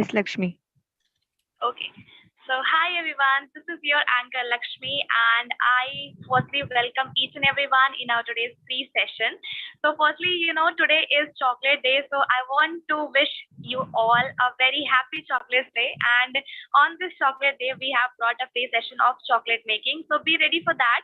Yes, Lakshmi. Okay. So hi everyone, this is your anchor Lakshmi and I firstly welcome each and everyone in our today's free session. So firstly, today is chocolate day, so I want to wish you all a very happy chocolate day, and on this chocolate day we have brought a free session of chocolate making. So be ready for that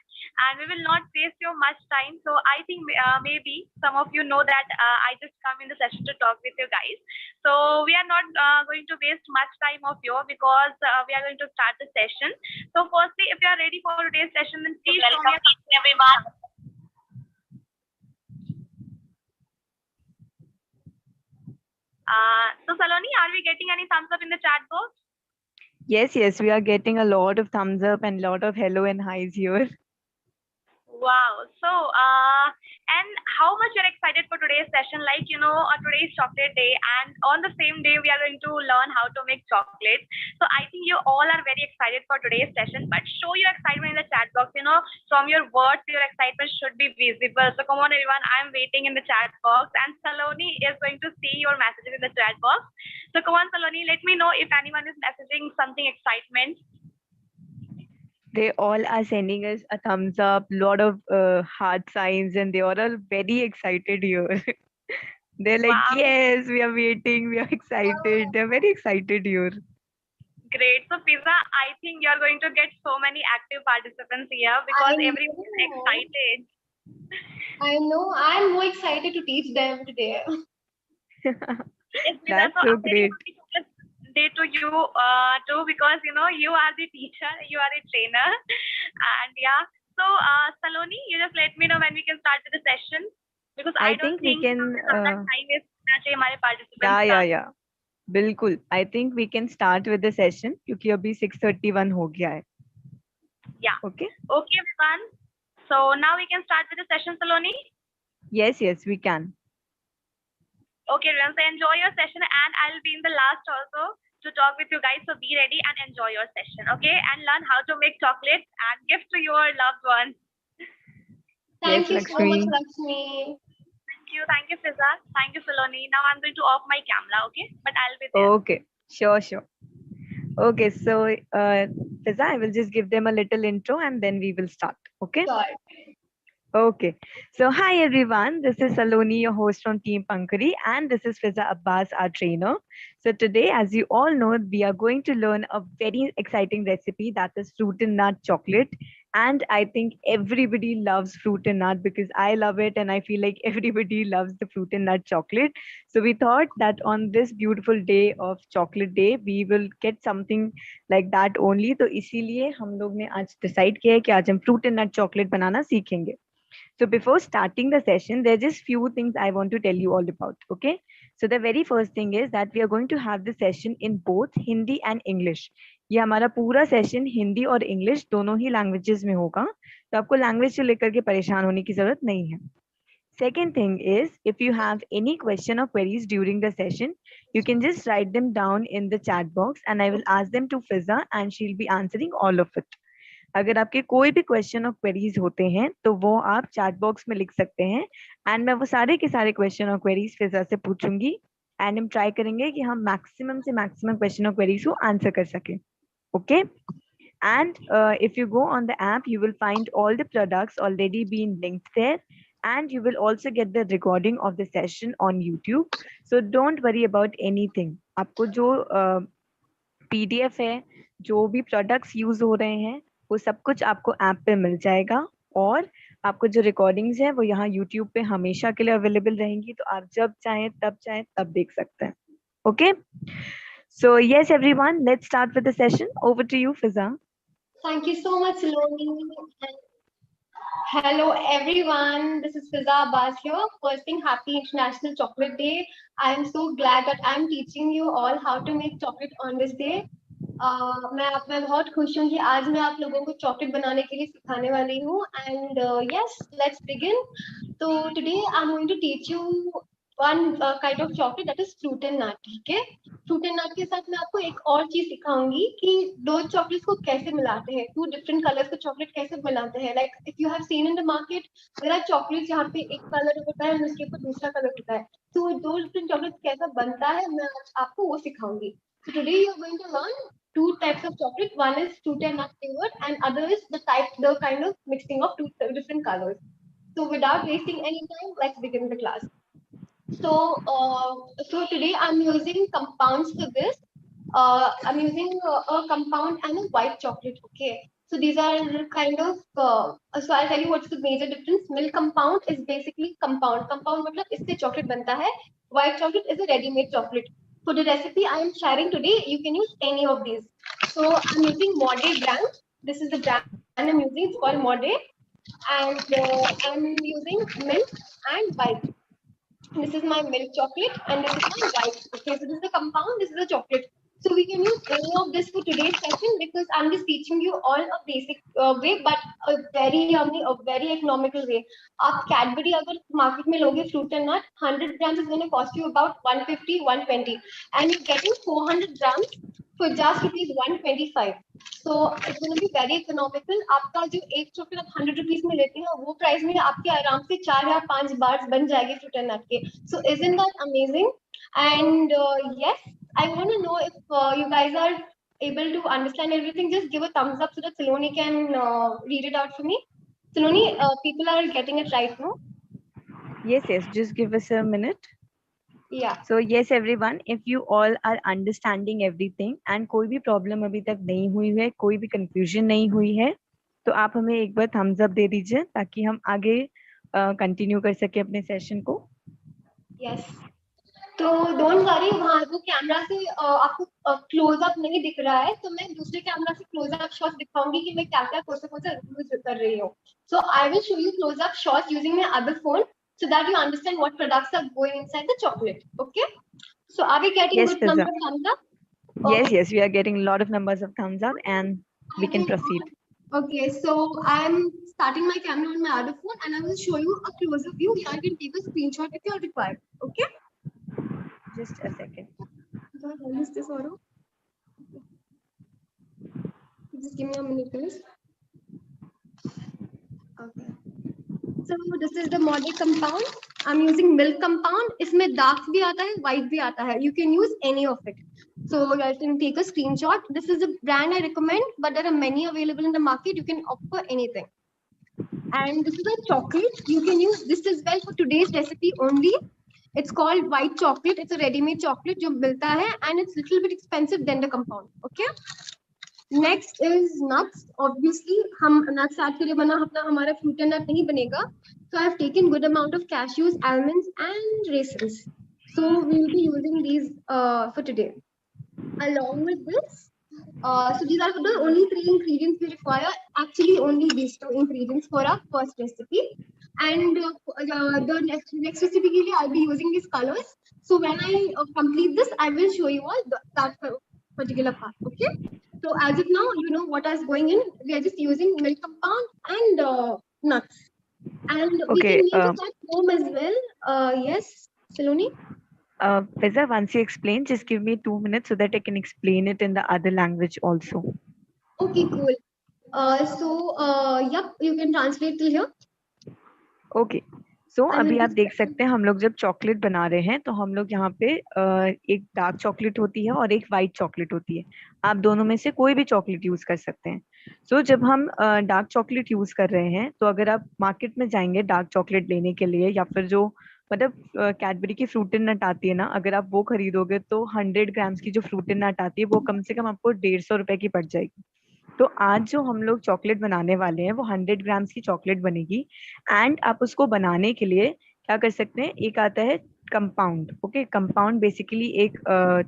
and we will not waste your much time. So I think maybe some of you know that I just come in the session to talk with you guys. So we are not going to waste much time of you because we are going to start the session. So firstly, if you are ready for today's session, then please show me a everyone. So Saloni, are we getting any thumbs up in the chat box? Yes, we are getting a lot of thumbs up and lot of hello and highs here. Wow. So, and how much you're excited for today's session? Like, today's chocolate day, and on the same day, we are going to learn how to make chocolate. So, I think you all are very excited for today's session, but show your excitement in the chat box. From your words, your excitement should be visible. So, come on, everyone. I'm waiting in the chat box, and Saloni is going to see your messages in the chat box. So, come on, Saloni, let me know if anyone is messaging something excitement. They all are sending us a thumbs up, lot of heart signs, and they all are very excited here. They're like, Wow. yes, we are waiting, we are excited. They're very excited here. Great. So, Pizza, I think you're going to get so many active participants here because everyone is excited. I know. I'm more excited to teach them today. Yes, Pizza, That's so great. Day to you too, because you are the teacher, you are the trainer, and yeah. So, Saloni, you just let me know when we can start with the session because I don't think we can. Time is participants. Yeah. बिल्कुल. I think we can start with the session क्योंकि अभी 6:31 हो गया है. Yeah. Okay. Okay, everyone. So now we can start with the session, Saloni. Yes, we can. Okay, everyone. So enjoy your session, and I'll be in the last also to talk with you guys. So be ready and enjoy your session, okay? And learn how to make chocolates and give to your loved ones. Thank you so much, Lakshmi. Thank you, Fizza. Thank you, Saloni. Now I'm going to off my camera, okay? But I'll be there. Okay, sure. Okay, so Fizza, I will just give them a little intro and then we will start, okay? Sure. Okay, so hi everyone, this is Saloni, your host from Team Pankhuri, and this is Fizza Abbas, our trainer. So today, as you all know, we are going to learn a very exciting recipe, that is fruit and nut chocolate. And I think everybody loves fruit and nut because I love it and I feel like everybody loves the fruit and nut chocolate. So we thought that on this beautiful day of chocolate day, we will get something like that only. तो इसीलिए हम लोग ने आज decide किया है कि आज हम fruit and nut chocolate बनाना सीखेंगे. So before starting the session, there are just few things I want to tell you all about, okay? So the very first thing is that we are going to have the session in both Hindi and English. ये हमारा पूरा session Hindi और English दोनों ही languages में होगा, तो आपको language से लेकर के परेशान होने की जरूरत नहीं है. Second thing is, if you have any question or queries during the session, you can just write them down in the chat box and I will ask them to Fizza and she'll be answering all of it. अगर आपके कोई भी question और queries होते हैं तो वो आप चैट बॉक्स में लिख सकते हैं एंड मैं वो सारे के सारे क्वेश्चन और क्वेरीज फिजा से पूछूंगी एंड हम ट्राई करेंगे कि हम मैक्सिमम से मैक्सिमम क्वेश्चन और क्वेरीज को आंसर कर सके. Okay, and if you go on the app you will find all the products already being linked there and you will also get the recording of the session on YouTube, so don't worry about anything. आपको जो PDF है, जो भी products use हो रहे हैं वो सब कुछ आपको ऐप पे मिल जाएगा और आपको जो रिकॉर्डिंग्स है वो यहाँ YouTube पे हमेशा के लिए अवेलेबल रहेंगी, तो आप जब चाहें तब देख सकते हैं. Okay, so yes everyone, let's start with the session. Over to you, Fizza. Thank you so much, Saloni. Hello everyone, this is Fizza Abbas here. First thing, happy International Chocolate Day. I am so glad that I am teaching you all how to make chocolate on this day. मैं बहुत खुश हूँ कि आज मैं आप लोगों को चॉकलेट बनाने के लिए सिखाने वाली हूँ. And yes, let's begin. So today I'm going to teach you one kind of chocolate, that is fruit and nut. ठीक है, फ्रूट एंड नट के साथ मैं आपको एक और चीज सिखाऊंगी कि दो चॉकलेट्स को कैसे मिलाते हैं, टू डिफरेंट कलर्स का चॉकलेट कैसे मिलाते हैं. Like if you have seen in the market, there are chocolates यहाँ पे एक कलर होता है और उसके ऊपर दूसरा कलर होता है, तो दो डिफरेंट चॉकलेट कैसा बनता है मैं आज आपको वो सिखाऊंगी. So today you're going to learn two types of chocolate. One is fruit and nut flavored, and other is the kind of mixing of two different colors. So without wasting any time, let's begin the class. So today I'm using compounds for this. I'm using a compound and a white chocolate. Okay. So these are kind of. So I'll tell you what's the major difference. Milk compound is basically compound. Compound मतलब इससे chocolate बनता है. White chocolate is a ready-made chocolate. For the recipe I am sharing today, you can use any of these. So I'm using Mode brand. This is the brand I'm using. It's called Mode, and I'm using milk and white. This is my milk chocolate and this is my white. Okay, so this is the compound, this is the chocolate. So we can use any of this for today's session because I'm just teaching you all a basic way, but a very yummy, a very economical way. आप Cadbury अगर market में लोगे fruit and nut, 100 grams is going to cost you about 150, 120, and you're getting 400 grams for just rupees 125. So it's going to be very economical. आपका जो एक chocolate आप 100 rupees में लेते हैं वो प्राइस में आपके आराम से 4 या 5 बार्स बन जाएंगे फ्रूट एंड नट के. So isn't that amazing? And yes, I want to know if you guys are able to understand everything. Just give a thumbs up so that Saloni can read it out for me. Saloni, people are getting it right now. Yes, just give us a minute. Yeah. So yes everyone, if you all are understanding everything and कोई भी problem अभी तक नहीं हुई है, कोई भी confusion नहीं हुई है, तो आप हमें एक बार thumbs up दे दीजिए ताकि हम आगे continue कर सके अपने session को. Yes. तो डोंट वरी, वहाँ वो कैमरा से आपको क्लोजअप नहीं दिख रहा है, तो मैं दूसरे कैमरा से क्लोजअप शॉट्स दिखाऊंगी कि मैं क्या क्या कौन सा यूज कर रही हूँ. So I will show you close up shots using my other phone so that you understand what products are going inside the chocolate. Okay, so are we getting Yes, good Fiza. number of thumbs up? Okay. Yes, we are getting a lot of numbers of thumbs up and we can proceed. Okay, so I'm starting my camera on my other phone and I will show you a closer view. You can take a screenshot if you are required. Okay, Just a second. is this auto? Just give me a minute, please. Okay. So this is the model compound. I'm using milk compound. इसमें dark भी आता है, white भी आता है. You can use any of it. So you can take a screenshot. This is a brand I recommend, but there are many available in the market. You can opt for anything. And this is a chocolate. You can use this as well for today's recipe only. It's called white chocolate. It's a ready-made chocolate जो मिलता है, and it's little bit expensive than the compound. Okay. Next is nuts. Obviously, हम nuts add के लिए बना अपना हमारा fruit and nut नहीं बनेगा. So I've taken good amount of cashews, almonds, and raisins. So we will be using these for today. Along with this, so these are the only 3 ingredients we require. Actually, only these 2 ingredients for our first recipe. And the next recipe के लिए I'll be using these colors. So when I complete this, I will show you all that particular part. Okay. So as of now, you know what is going in. We are just using milk compound and nuts. And we can use it at home as well. Yes, Saloni? Fiza, once you explain, just give me 2 minutes so that I can explain it in the other language also. Okay, cool. Yep, you can translate till here. Okay. So अभी आप देख सकते हैं हम लोग जब chocolate बना रहे हैं तो हम लोग यहाँ पे एक डार्क चॉकलेट होती है और एक वाइट चॉकलेट होती है. आप दोनों में से कोई भी चॉकलेट यूज कर सकते हैं. सो जब हम डार्क चॉकलेट यूज कर रहे हैं तो अगर आप मार्केट में जाएंगे डार्क चॉकलेट लेने के लिए या फिर जो मतलब कैडबरी की फ्रूट एंड नट आती है ना, अगर आप वो खरीदोगे तो 100 ग्राम्स की जो फ्रूट एंड नट आती है वो कम से कम आपको 150 रुपए की पड़ जाएगी. तो आज जो हम लोग चॉकलेट बनाने वाले हैं वो 100 ग्राम्स की चॉकलेट बनेगी. एंड आप उसको बनाने के लिए क्या कर सकते हैं, एक आता है कंपाउंड. ओके, कंपाउंड बेसिकली एक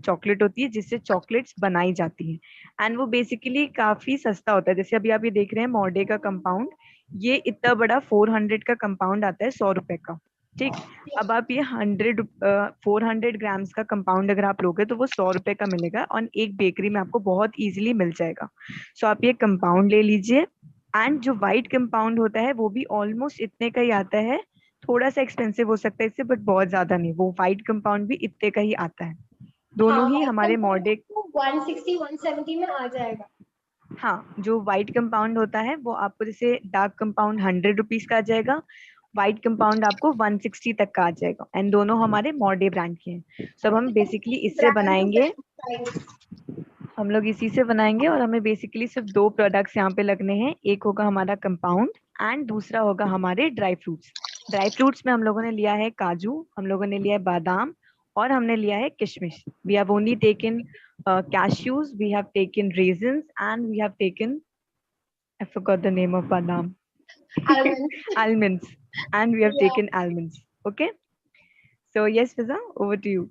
चॉकलेट होती है जिससे चॉकलेट्स बनाई जाती हैं. एंड वो बेसिकली काफी सस्ता होता है. जैसे अभी आप ये देख रहे हैं मॉडे का कंपाउंड, ये इतना बड़ा 400 का कंपाउंड आता है 100 रुपए का. ठीक, अब आप ये 400 ग्राम्स का कंपाउंड अगर आप लोगे तो वो 100 रुपए का मिलेगा और एक बेकरी में आपको बहुत इजीली मिल जाएगा. सो आप ये कंपाउंड ले लीजिए. एंड जो व्हाइट कंपाउंड होता है वो भी ऑलमोस्ट इतने का ही आता है. थोड़ा सा एक्सपेंसिव हो सकता है इससे, बट बहुत ज्यादा नहीं. वो व्हाइट कंपाउंड भी इतने का ही आता है. दोनों ही हमारे मॉडे 160-170 में आ जाएगा. हाँ, जो व्हाइट कंपाउंड होता है वो आपको जैसे डार्क कंपाउंड 100 रुपीज का आ जाएगा व्हाइट कंपाउंड आपको 160 तक का आ जाएगा, एंड दोनों हमारे मॉडे ब्रांड के हैं। सब हम बेसिकली इससे Brand to बनाएंगे, brand. हम लोग इसी से बनाएंगे, और हमें बेसिकली सिर्फ दो प्रोडक्ट्स यहाँ पे लगने हैं। एक होगा हमारा कंपाउंड एंड दूसरा होगा हमारे ड्राई फ्रूट्स। ड्राई फ्रूट्स में हम लोगों ने लिया है काजू, हम लोगों ने लिया है बादाम, और हमने लिया है किशमिश। We have only taken cashews, we have taken raisins, and we have taken, I forgot the name of badam. Almonds. Almonds, and we have Yeah. taken almonds. Okay, so yes, Fiza, over to you.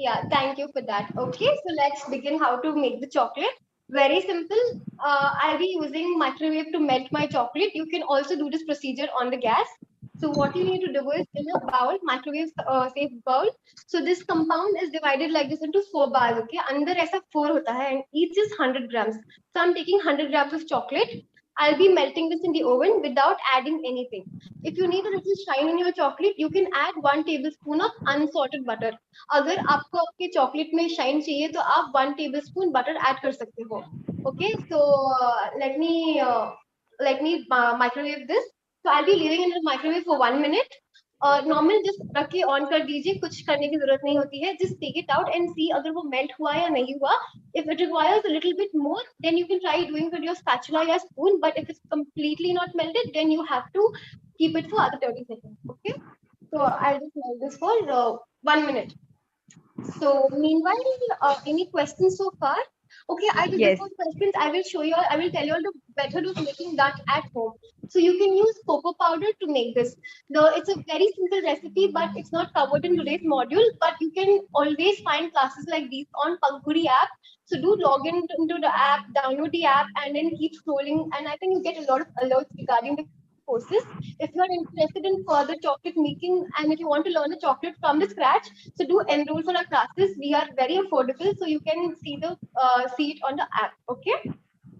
Yeah, thank you for that. Okay, so let's begin how to make the chocolate. Very simple. I'll be using microwave to melt my chocolate. You can also do this procedure on the gas. So what you need to do is in a bowl, microwave safe bowl. So this compound is divided like this into four bars. Okay, under ऐसा four होता है and each is 100 grams. So I'm taking 100 grams of chocolate. I'll be melting this in the oven without adding anything. If you need a little shine in your chocolate, you can add 1 tablespoon of unsalted butter. अगर आपको आपके chocolate में shine चाहिए तो आप 1 tablespoon butter add कर सकते हो. Okay, so let me microwave this. So I'll be leaving in the microwave for 1 minute. Normal just रख के ऑन कर दीजिए, कुछ करने की जरूरत नहीं होती है. Just take it out and see अगर वो मेल्ट हुआ या नहीं हुआ. If it requires a little bit more, then you can try doing with your spatula or spoon. But if it's completely not melted, then you have to keep it for other 30 seconds. Okay, so I'll just melt this for 1 minute. So meanwhile, any questions so far? Okay, Yes. before questions, I will show you all, I will tell you all the method of making that at home. So you can use cocoa powder to make this. It's a very simple recipe, but it's not covered in today's module. But you can always find classes like these on Pankhuri app. So do log into the app, download the app, and then keep scrolling. And I think you get a lot of alerts regarding the courses. If you're interested in further chocolate making and if you want to learn a chocolate from the scratch, so do enroll for our classes. We are very affordable, so you can see it on the app. Okay.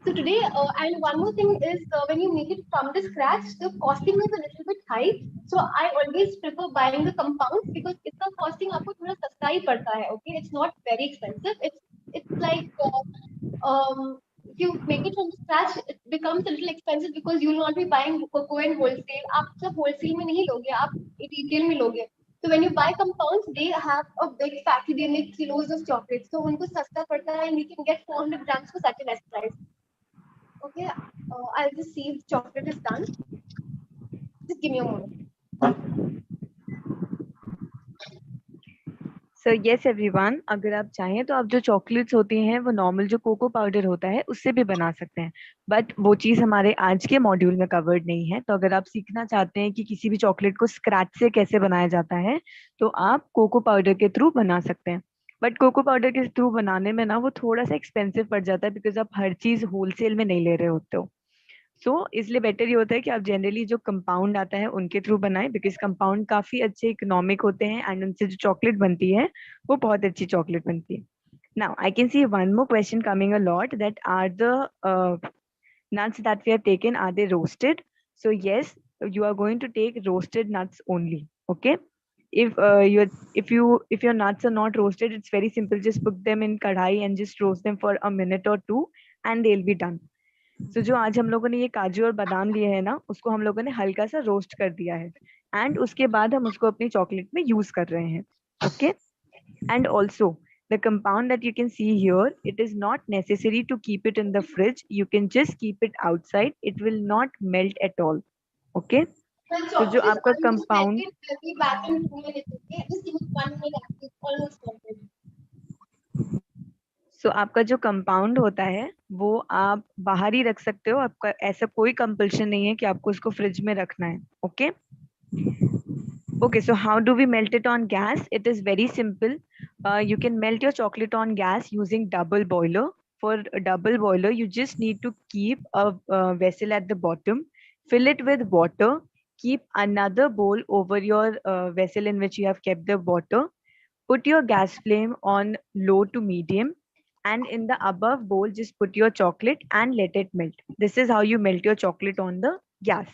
So today, and one more thing is when you make it from the scratch, the costing is a little bit high. So I always prefer buying the compounds because it's the costing आपको थोड़ा सस्ता ही पड़ता है. Okay, it's not very expensive. It's like if you make it from scratch, it becomes a little expensive because you will not be buying cocoa in wholesale. आप सब wholesale में नहीं लोगे, आप retail में लोगे. So when you buy compounds, they have a big factory. They make kilos of chocolate. So उनको सस्ता पड़ता है and we can get 400 grams for such a less price. Okay, I'll just see if chocolate is done. Just give me a moment. So yes everyone, अगर आप चाहें तो आप जो चॉकलेट्स होती हैं वो नॉर्मल जो कोको पाउडर होता है उससे भी बना सकते हैं, बट वो चीज़ हमारे आज के मॉड्यूल में कवर्ड नहीं है। तो अगर आप सीखना चाहते हैं कि किसी भी चॉकलेट को स्क्रैच से कैसे बनाया जाता है तो आप कोको पाउडर के थ्रू बना सकते हैं। बट कोको पाउडर के थ्रू बनाने में ना वो थोड़ा सा एक्सपेंसिव पड़ जाता है बिकॉज आप हर चीज़ होलसेल में नहीं ले रहे होते हो। इसलिए बेटर ये होता है कि आप जनरली जो कंपाउंड आता है उनके थ्रू बनाएं, बिकॉज कंपाउंड काफी अच्छे इकोनॉमिक होते हैं एंड उनसे जो चॉकलेट बनती है वो बहुत अच्छी चॉकलेट बनती है। Now I can see one more question coming a lot, that are the nuts that we have taken, are they roasted? So yes, you are going to take roasted nuts only. Okay, if your nuts are not roasted, it's very simple, just put them in kadhai and just roast them for a minute or two and they'll be done. So जो आज हम लोगों ने ये काजू और बादाम लिए हैं ना, उसको हम लोगों ने हल्का सा रोस्ट कर दिया है एंड उसके बाद हम उसको अपनी चॉकलेट में यूज कर रहे हैं. Okay, and also the compound that you can see here, it is not necessary to keep it in the fridge. You can just keep it outside. It will not melt at all. Okay, तो जो आपका compound, सो आपका जो compound होता है वो आप बाहर ही रख सकते हो, आपका ऐसा कोई कंपल्शन नहीं है कि आपको इसको फ्रिज में रखना है. Okay okay, so how do we melt it on gas? It is very simple. You can melt your chocolate on gas using double boiler. For a double boiler, you just need to keep a vessel at the bottom, fill it with water, keep another bowl over your vessel in which you have kept the water, put your gas flame on low to medium, and in the above bowl just put your chocolate and let it melt. This is how you melt your chocolate on the gas.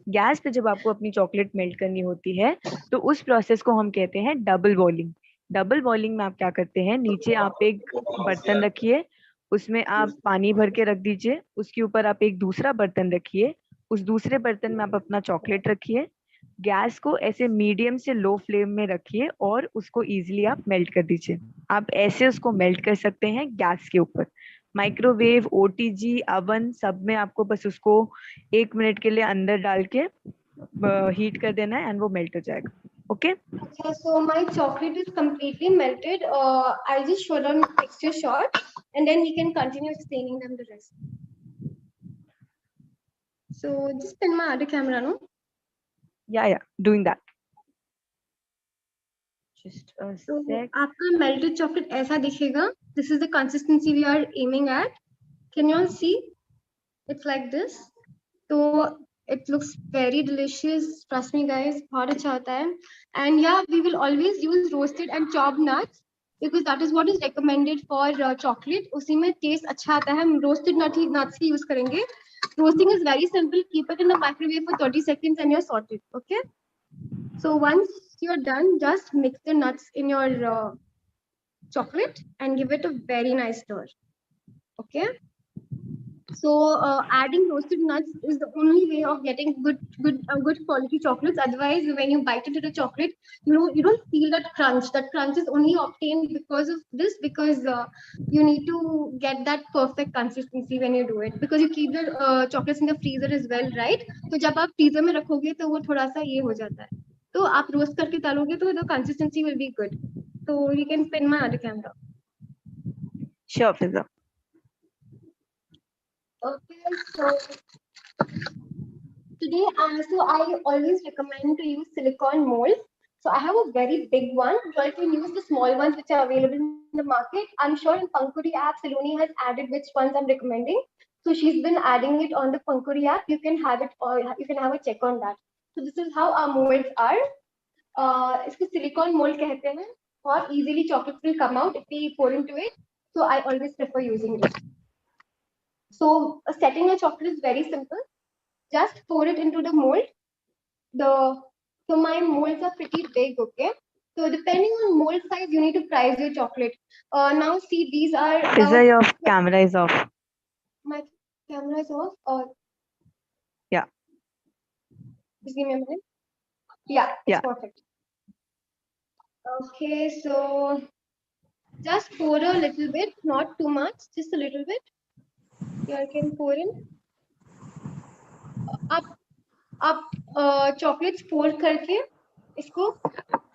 Gas पे जब आपको अपनी chocolate melt करनी होती है तो उस process को हम कहते हैं डबल बॉइलिंग. डबल बॉइलिंग में आप क्या करते हैं, नीचे आप एक बर्तन रखिए, उसमें आप पानी भर के रख दीजिए, उसके ऊपर आप एक दूसरा बर्तन रखिए, उस दूसरे बर्तन में आप अपना चॉकलेट रखिए, गैस को ऐसे मीडियम से लो फ्लेम में रखिए और उसको इजीली आप मेल्ट कर दीजिए। आप ऐसे उसको मेल्ट कर सकते हैं गैस के ऊपर। माइक्रोवेव, ओटीजी, अवन, सब में आपको बस उसको 1 मिनट के लिए अंदर डाल के हीट कर देना है एंड वो मेल्ट हो जाएगा। Okay. Okay, so my chocolate is completely melted. I just show them texture shot, and then we can continue explaining them the rest. So just spin my other camera, no? या doing that. Just a So सेक। आपका melted chocolate ऐसा दिखेगा. This is the consistency we are aiming at. Can you all see? It's like this. So it looks very delicious. Trust me, guys. बहुत अच्छा होता है. And yeah, we will always use roasted and chopped nuts because that is what is recommended for chocolate. उसी में taste अच्छा आता है. हम roasted nuts ही use करेंगे. Roasting is very simple. Keep it in the microwave for 30 seconds and you're sorted. Okay. So once you're done, just mix the nuts in your chocolate and give it a very nice stir. Okay. So adding roasted nuts is the only way of getting good quality chocolates. Otherwise, when you bite into the chocolate, you don't feel that crunch. That crunch is only obtained because of this. Because you need to get that perfect consistency when you do it. Because you keep the chocolates in the freezer as well, right? तो जब आप freezer में रखोगे तो वो थोड़ा सा ये हो जाता है. तो आप roast करके तलोगे तो the consistency will be good. So you can spin my other camera. Sure Fiza. Okay, so today, so I always recommend to use silicone molds. So I have a very big one. So I can use the small ones which are available in the market. I'm sure in Pankhuri app, Saloni has added which ones I'm recommending. So she's been adding it on the Pankhuri app. You can have it or you can have a check on that. So this is how our molds are. इसको silicone mold कहते हैं. Or easily chocolates will come out if we pour into it. So I always prefer using it. So setting a chocolate is very simple. Just pour it into the mold. So my molds are pretty big, okay? So depending on mold size, you need to price your chocolate. Now see, these are Fiza your camera is of. my camera is off, or या just give me a minute. Yeah, it's Yeah. perfect. Okay, so just pour a little bit, not too much, just a little bit. Here can pour in. आप chocolates pour करके इसको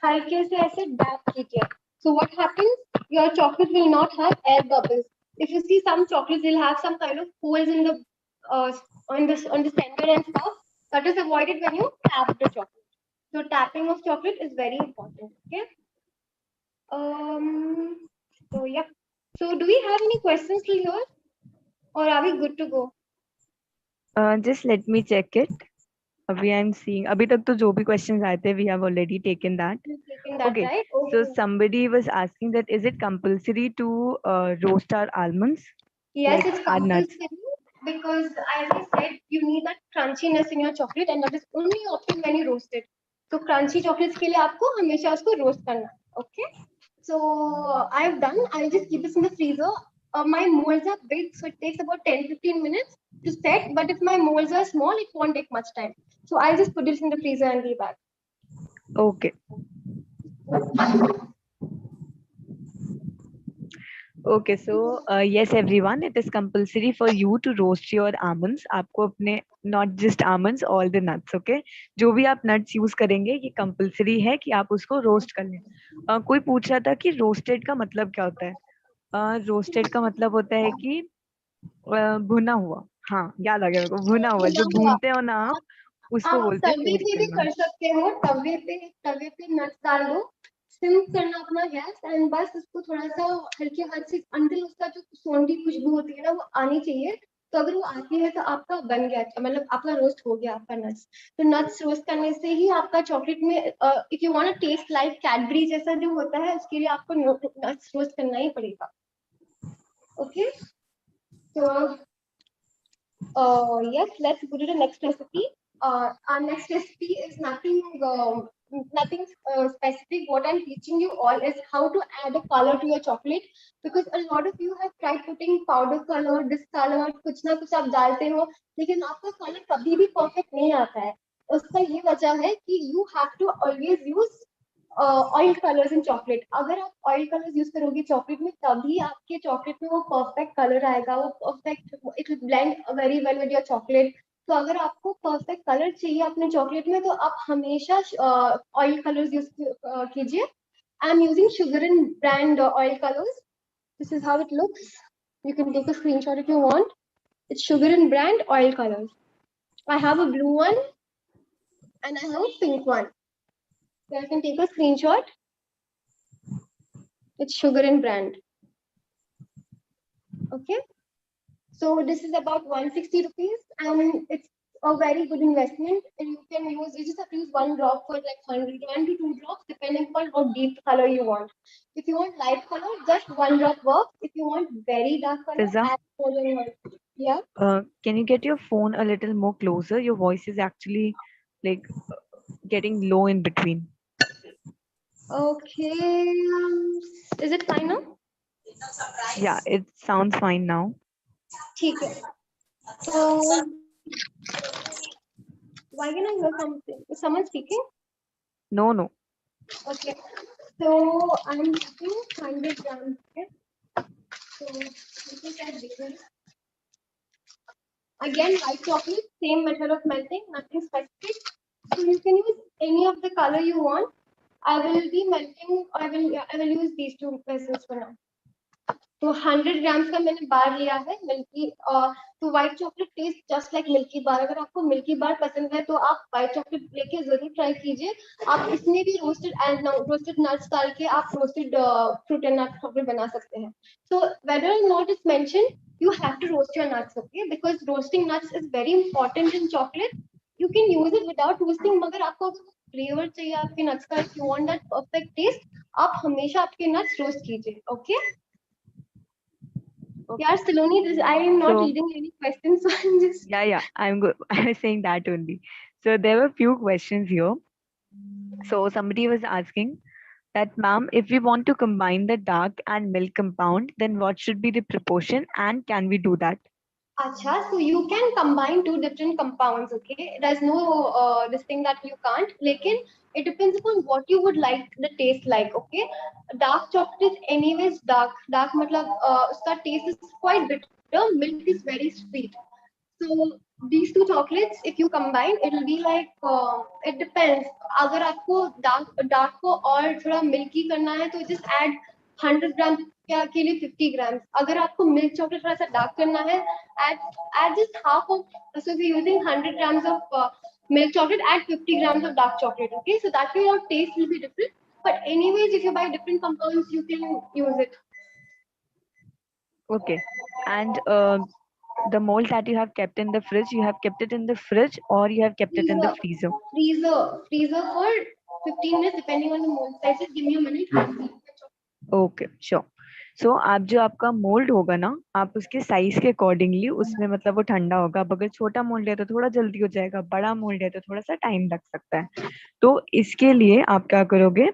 हल्के से ऐसे dab कीजिए. So what happens? Your chocolate will not have air bubbles. If you see some chocolates, will have some kind of holes in the on the center and stuff. That is avoided when you tap the chocolate. So tapping of chocolate is very important. Okay. So yeah. So do we have any questions till here, or are we good to go? Just let me check it. अभी I am seeing, अभी तक तो जो भी questions आए थे we have already taken that. You've taken that, Okay, right? so Okay. somebody was asking that is it compulsory to roast our almonds? Yes, Like it's our nuts? compulsory because, as I said, you need that crunchiness in your chocolate, and that is only option when you roast it. So crunchy chocolates के लिए आपको हमेशा उसको roast करना है. Okay. So I've done. I'll just keep this in the freezer. My molds are big, so it takes about 10-15 minutes to set. But if my molds are small, it won't take much time. So I'll just put this in the freezer and be back. Okay. Okay, so yes everyone, it is compulsory for you to roast your almonds. आपको अपने not just almonds, all the nuts, okay? जो भी आप nuts use करेंगे ये compulsory है कि आप उसको roast कर लें। कोई पूछ रहा था कि roasted का मतलब क्या होता है? रोस्टेड का मतलब होता है कि भुना हुआ। हाँ याद आ गया मेरे को, भुना हुआ जो भूनते हो ना आप, उसको आप बोलते हैं तवे रोस्ट पे भी करना। कर सकते हो. तवे पे नट्स डाल दो, सिम करना अपना गैस, एंड बस उसको थोड़ा सा हल्के हाथ से अंदर उसका जो सौंधी खुशबू होती है ना वो आनी चाहिए. तो अगर वो आती है तो आपका बन गया, मतलब आपका रोस्ट हो गया आपका नट्स. तो नट्स रोस्ट करने से ही आपका चॉकलेट में if you want to taste like Cadbury जैसा जो होता है उसके लिए आपको नट्स रोस्ट करना ही पड़ेगा. Okay. So yes, let's go to the next recipe. Our next recipe is nothing specific. What I'm teaching you all is how to add a color to your chocolate, because a lot of you have tried putting powder color, this color, कुछ ना कुछ आप डालते हो, लेकिन आपका color कभी भी perfect नहीं आता है. उसका ये वजह है कि you have to always use oil colours in chocolate. अगर आप ऑयल कलर्स यूज करोगे चॉकलेट में तभी आपके चॉकलेट में वो परफेक्ट कलर आएगा, वो perfect, it will blend very well with your chocolate. तो अगर आपको परफेक्ट कलर चाहिए अपने चॉकलेट में तो आप हमेशा ऑयल कलर्स यूज कीजिए. I am using sugar and brand oil colours. This is how it looks. You can take a screenshot if you want. It's sugar and brand oil colours. I have a blue one and I have a pink one. So I can take a screenshot. It's sugar and brand. Okay. So this is about 160 rupees and it's a very good investment. And you can use, you just have to use one drop for like 100, 1 to 2 drops depending on how deep color you want. If you want light color, just one drop works. If you want very dark color, Fiza, add more than one. Yeah. can you get your phone a little more closer? Your voice is actually like getting low in between. Okay. Is it fine now? Yeah, it sounds fine now. ठीक है. So why can I hear something? Is someone speaking? No, no. Okay. So I'm using 100 grams. Okay. So this is as bigger. Again, white chocolate, same method of melting, nothing specific. So you can use any of the color you want. I will be melting. I will use these two vessels for now. तो 100 grams का मैंने बार लिया है Milky. तो white chocolate taste just like Milky bar. अगर आपको milky बार पसंद है तो आप व्हाइट चॉकलेट लेके जरूर ट्राई कीजिए. आप इसमें भी रोस्टेड नट्स डाल के आप roasted fruit and nut chocolate बना सकते हैं. So whether or not is mention, you have to roast your nuts, okay? Because roasting nuts is very important in chocolate. You can use it without roasting, मगर आपको अगर flavour चाहिए आपके nuts का, if you want that perfect taste, आप हमेशा आपके nuts roast कीजिए, okay? Okay. Yeah, Saloni, I am not So- reading any questions, so I'm just. Yeah, I'm good. I was saying that only. So there were few questions here. So somebody was asking that, ma'am, if we want to combine the dark and milk compound, then what should be the proportion and can we do that? Acha, so you can combine two different compounds, okay? There's no this thing that you can't. Lekin it depends upon what you would like the taste like, okay? Dark chocolate is anyways dark. Dark matlab uska taste is quite bitter. Milk is very sweet. So these two chocolates, if you combine, it'll be like it depends. अगर आपको dark को और थोड़ा milky करना है तो just add 100 ग्राम के लिए 50 ग्राम. अगर आपको मिल्क चॉकलेट थोड़ा सा डार्क करना है, add just half of. So if you're using 100 grams of milk chocolate, add 50 grams of dark chocolate. Okay, so that way your taste will be different. But anyways, if you buy different compounds, you can use it. Okay. And the mold that you have kept in the fridge, you have kept it in the fridge or you have kept it in the freezer? Freezer for 15 minutes depending on the mold size. Just give me a minute. Okay sure. So आप जो आपका mould होगा ना, आप उसके size के accordingly उसमें मतलब वो ठंडा होगा. अब अगर छोटा मोल्ड है तो थोड़ा जल्दी हो जाएगा, बड़ा मोल्ड है तो थोड़ा सा टाइम लग सकता है. तो इसके लिए आप क्या करोगे,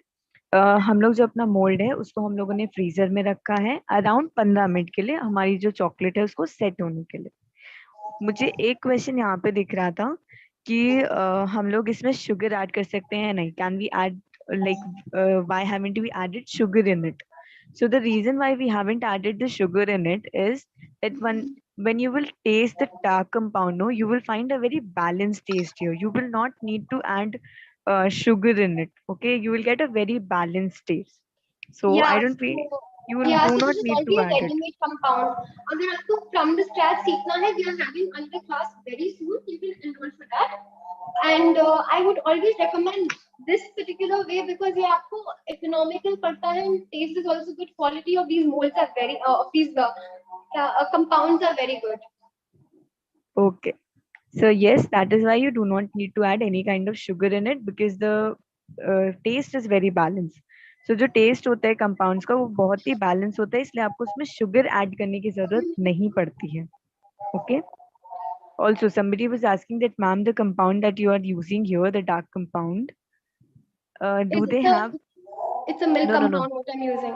हम लोग जो अपना मोल्ड है उसको हम लोगों ने फ्रीजर में रखा है अराउंड 15 मिनट के लिए, हमारी जो चॉकलेट है उसको सेट होने के लिए. मुझे एक क्वेश्चन यहाँ पे दिख रहा था कि हम लोग इसमें शुगर ऐड कर सकते हैं या नहीं. Can we add, like why haven't we added sugar in it? So the reason why we haven't added the sugar in it is that when you will taste the dark compound, no, you will find a very balanced taste here. You will not need to add sugar in it. Okay, you will get a very balanced taste. So I Yeah, don't feel you will yeah, do so not this is need already to a add it. ready-made compound. अगर आपको from the scratch सीखना है, we are having another class very soon. You can enroll for that. And I would always recommend this particular way because ये आपको economical पड़ता है and taste is also good. Quality of these molds are very of these compounds are very good. Okay. So yes, that is why you do not need to add any kind of sugar in it because the taste is very balanced. So जो taste होता है compounds का वो बहुत ही balance होता है, इसलिए आपको उसमें sugar add करने की जरूरत नहीं पड़ती है. Okay. Also, somebody was asking that, ma'am, the compound that you are using here, the dark compound, do they have? It's a milk No, no, compound no. what I'm using.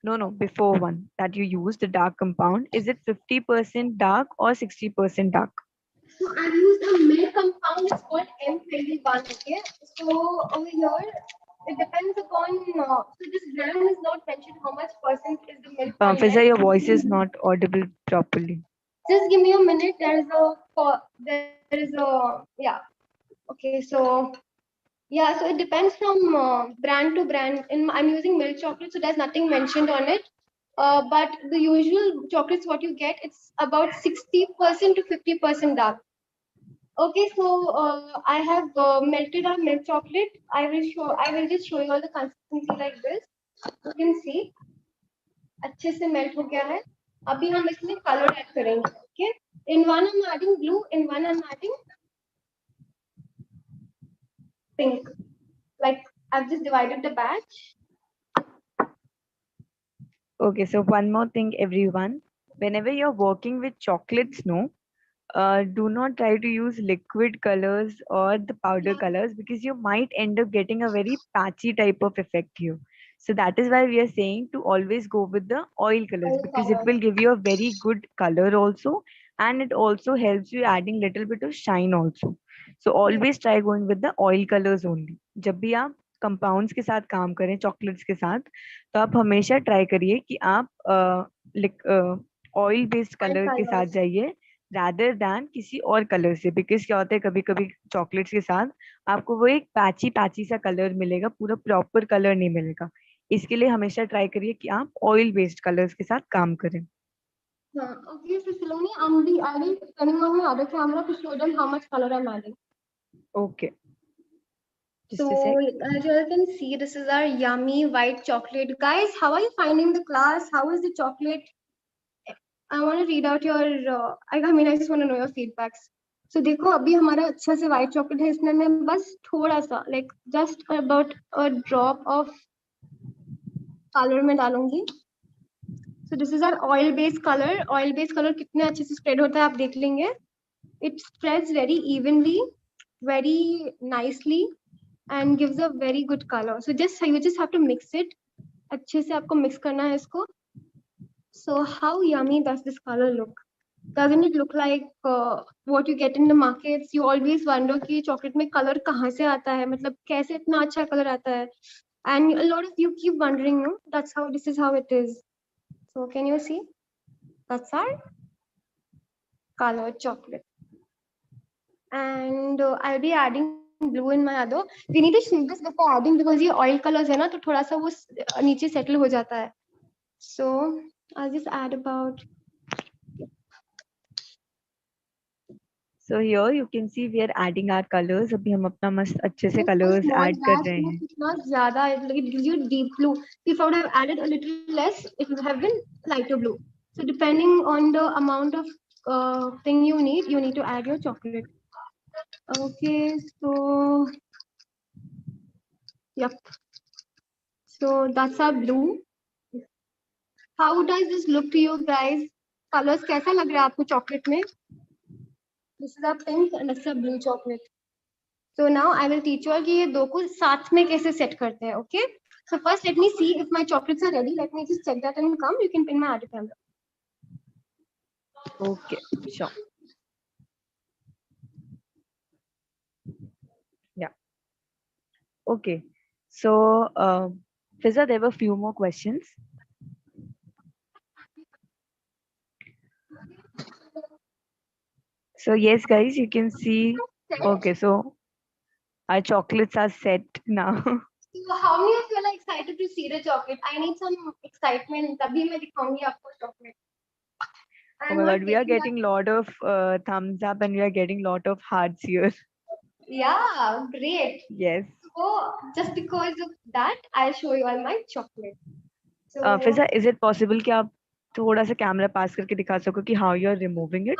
No. Before one that you use, the dark compound, is it 50% dark or 60% dark? So I've used a milk compound. It's called M21. one. Okay, so over here it depends upon. So this brand is not mentioned how much percent is the milk Fiza, content. your voice is not audible properly. Just give me a minute. There is a yeah. Okay, so yeah, so it depends from brand to brand. I'm using milk chocolate, so there's nothing mentioned on it. But the usual chocolates, what you get, it's about 60% to 50% dark. Okay, so I have melted our milk chocolate. I will just show you all the consistency like this. You can see अच्छे से melt हो गया है. अभी हम इसमें color add करेंगे. Okay. In one I'm adding blue. In one I'm adding pink. Like I've just divided the batch. Okay, so one more thing, everyone. Whenever you're working with chocolates, no, do not try to use liquid colors or the powder Yeah, colors because you might end up getting a very patchy type of effect here. So that is why we are saying to always go with the oil colors oil because it colors. will give you a very good color also, and it also helps you adding little bit of shine also. So Yeah. always try going with the oil colors only. जब भी आप compounds के साथ काम करें chocolates के साथ, तो आप हमेशा ट्राई करिए कि आप ऑयल बेस्ड Oil कलर के साथ colors. जाइए rather than किसी और कलर से, बिकॉज क्या होता है कभी कभी चॉकलेट्स के साथ आपको वो एक पैची पैची सा कलर मिलेगा, पूरा प्रॉपर कलर नहीं मिलेगा। इसके लिए हमेशा ट्राई करिए कि आप ऑयल बेस्ड कलर्स के साथ काम करें। Okay, so Saloni, I will turning on my other camera to show them how much color I'm adding. Okay, just a So sec. as you all can see, this is our yummy white chocolate. Guys, how are you finding the class? How is the chocolate? I want to read out your. I just want to know your feedbacks. So देखो अभी हमारा अच्छा से white chocolate है इसमें मैं बस थोड़ा सा like just about a drop of color मैं डालूंगी. So this is our oil based color. Oil based color कितने अच्छे से spread होता है आप देख लेंगे. It spreads very evenly, very nicely, and gives a very good color. So you just have to mix it. अच्छे से आपको mix करना है इसको. So how yummy does this color look? Doesn't it look like what you get in the markets? You always wonder कि chocolate में color कहाँ से आता है, मतलब कैसे इतना अच्छा color आता है. And a lot of you keep wondering, no? This is how it is. So can you see? That's our colored chocolate. And I'll be adding blue in my other. We need to shake this before adding because ये oil colors है ना तो थोड़ा सा वो नीचे settle हो जाता है. So I'll just add about. So here you can see we are adding our colours. अभी हम अपना मस्त अच्छे से Just a कलर्स small ऐड कर batch, रहे look, हैं। it's not zyada, it gives you deep blue. If I would have added a little less, it would have been lighter blue. So depending on the amount of thing you need to add your chocolate. Okay, so yep. So that's our blue. How does this look to you guys? Colors कैसा लग रहा है आपको chocolate में? This is our pink and this is our blue chocolate. So now I will teach you all कि ये दो को साथ में कैसे set करते हैं, okay? So first let me see if my chocolates are ready. Let me just check that and come. You can pin my other camera. Okay, sure, या okay. So Fiza, there were few more questions. So yes, guys, you can see. Okay, so our chocolates are set now. So how many of you are excited to see the chocolate? I need some excitement. तभी मैं दिखाऊंगी आपको chocolate. Oh I'm my not God, we are taking that. getting lot of thumbs up and we are getting lot of hearts here. Yeah, great. Yes. So just because of that, I'll show you all my chocolate. So Fiza, is it possible कि आप थोड़ा सा camera पास करके दिखा सको कि how you are removing it?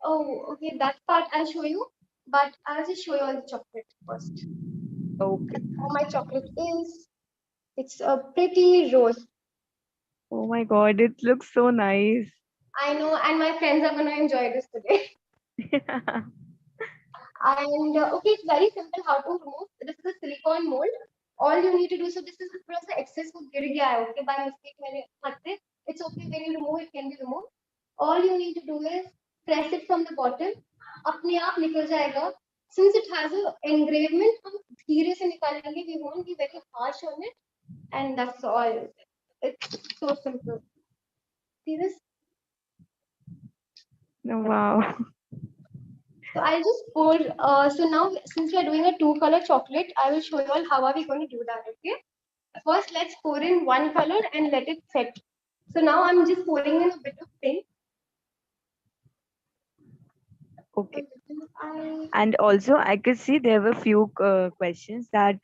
oh, okay, that part I'll show you, but I'll just show you all the chocolate first. Okay. That's how my chocolate is. It's a pretty rose. Oh my God, it looks so nice. I know, and my friends are gonna enjoy this today. And okay, it's very simple how to remove. This is a silicone mold. All you need to do, so this is थोड़ा सा excess वो गिर गया है, okay, by mistake मैंने हाथ से. It's okay when you remove, it can be removed. All you need to do is press it from the bottom. अपने आप निकल जाएगा. since it has a engravement, हम धीरे से निकालेंगे. We won't be very harsh on it, and that's all. It's so simple. See this? Wow. So I'll just pour. So now, since we are doing a two-color chocolate, I will show you all how are we going to do that. Okay. First, let's pour in one color and let it set. So now I'm just pouring in a bit of pink. Okay. I And also, I could see there were few questions that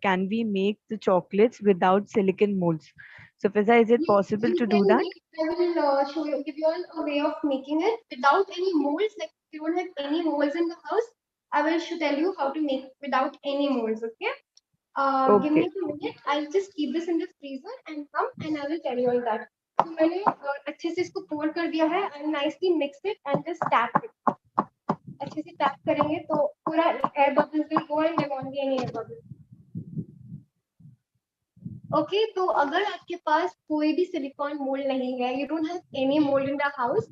can we make the chocolates without silicon molds? So, Fiza, is it Yes, possible you to do can that? make. I will show you, give you all a way of making it without any molds. Like if you don't have any molds in the house, I will tell you how to make without any molds. Okay. Give me Okay. a minute. I'll just keep this in the freezer and come and I will tell you all that. So मैंने अच्छे से इसको pour कर दिया है and nicely mix it and just tap it. अच्छे से tap करेंगे तो पूरा air bubbles will go and there won't be any air bubbles. Okay तो अगर आपके पास कोई भी सिलिकॉन मोल्ड नहीं है, you don't have any mould in the house,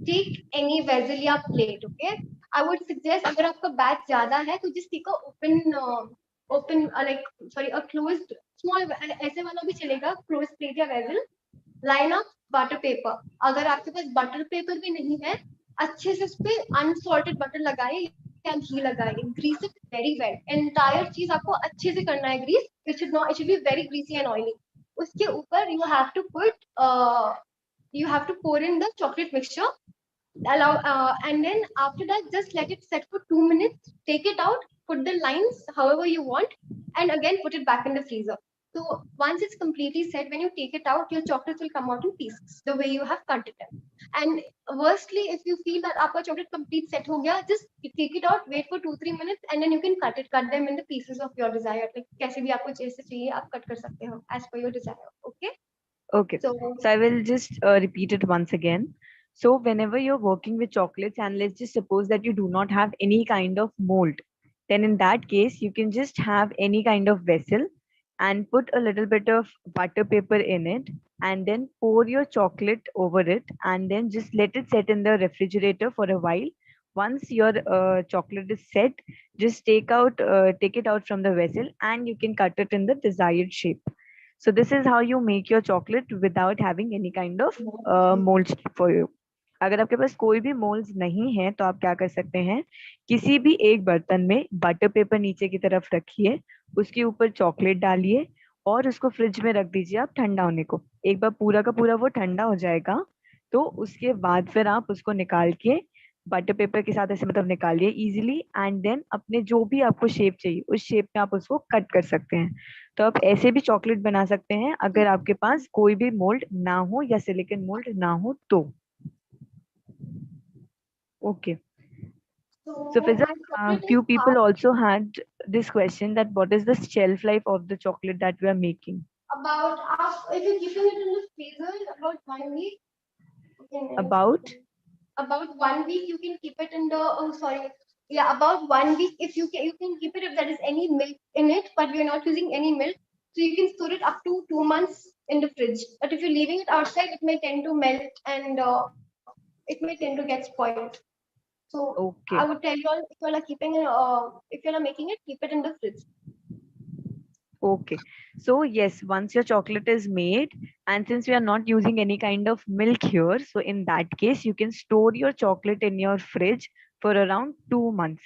take any vessel या plate. Okay, I would suggest अगर आपका बैच ज्यादा है तो just take a open like sorry a closed small, ऐसे वाला भी चलेगा, क्लोज प्लेट या vessel. Line up butter paper. अगर आपके पास बटर पेपर भी नहीं है, अच्छे से उस पर अनसॉल्टेड बटर लगाए या घी लगाए. Grease it very well. Entire चीज आपको अच्छे से करना है grease. It should be very greasy and oily. उसके ऊपर you have to pour in the chocolate mixture. And then after that just let it set for 2 minutes, take it out, put the lines however you want, and again put it back in the freezer. So once it's completely set, when you take it out, your chocolates will come out in pieces the way you have cut it in. And worstly, if you feel that आपका chocolate complete set हो गया, just take it out, wait for 2-3 minutes, and then you can cut them in the pieces of your desire. Like कैसे भी आपको जैसे चाहिए आप cut कर सकते हो as per your desire. Okay. Okay. So So, I will just repeat it once again. So, whenever you're working with chocolates, and let's just suppose that you do not have any kind of mold, then in that case, you can just have any kind of vessel and put a little bit of butter paper in it, and then pour your chocolate over it, and then just let it set in the refrigerator for a while. Once your chocolate is set, just take it out from the vessel, and you can cut it in the desired shape. So this is how you make your chocolate without having any kind of molds for you. अगर आपके पास कोई भी moulds नहीं है तो आप क्या कर सकते हैं, किसी भी एक बर्तन में बटर पेपर नीचे की तरफ रखिए, उसके ऊपर चॉकलेट डालिए और उसको फ्रिज में रख दीजिए आप ठंडा होने को. एक बार पूरा का पूरा वो ठंडा हो जाएगा तो उसके बाद फिर आप उसको निकाल के बटर पेपर के साथ ऐसे मतलब निकालिए इजीली, एंड देन अपने जो भी आपको शेप चाहिए उस शेप में आप उसको कट कर सकते हैं. तो आप ऐसे भी चॉकलेट बना सकते हैं अगर आपके पास कोई भी मोल्ड ना हो या सिलिकॉन मोल्ड ना हो तो. Okay. So so Fiza, my chocolate is few people half. also had this question that what is the shelf life of the chocolate that we are making? About if you're keeping it in the freezer about 1 week, okay, About about 1 week you can keep it in the, oh sorry, yeah, about 1 week. If you can keep it if there is any milk in it, but we are not using any milk, so you can store it up to 2 months in the fridge. But if you're leaving it outside, it may tend to melt and it may tend to get spoiled. So I would tell okay. you all, if you all are keeping it, if you all are making it, keep it in the fridge. Okay. So yes, once your chocolate is made, and since we are not using any kind of milk here, so in that case you can store your chocolate in your fridge for around 2 months.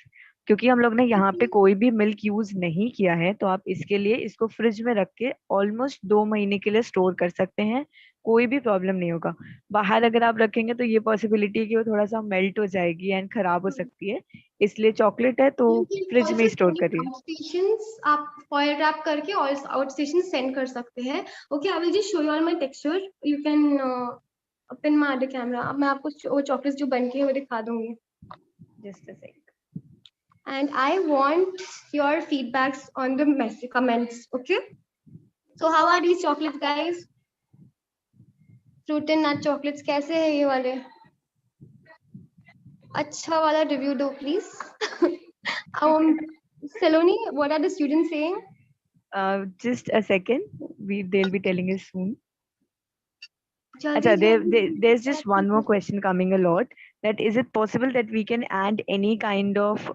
क्योंकि हम लोग ने यहाँ पे कोई भी milk use नहीं किया है तो आप इसके लिए इसको फ्रिज में रख के ऑलमोस्ट 2 महीने के लिए स्टोर कर सकते हैं, कोई भी प्रॉब्लम नहीं होगा. बाहर अगर आप रखेंगे तो ये पॉसिबिलिटी है कि वो थोड़ा सा मेल्ट हो जाएगी एंड खराब हो सकती है, इसलिए चॉकलेट है तो You can फ्रिज में also he store send it करिए. outstations. आप foil wrap करके और outstation send कर सकते हैं. Okay, I will just show you all my texture. You can pin my other camera. अब मैं आपको वो chocolates जो बन के हैं वो दिखा दूंगी. Just a sec. And I want your feedbacks on the messy comments. Okay. So how are these chocolates, guys? Fruit and nut chocolates कैसे है ये वाले? अच्छा वाला review दो please. Saloni, what are the students saying? Just a second. They'll be telling us soon. जल्दी Acha, जल्दी. there's just one more question coming a lot. That is it possible that we can add any kind of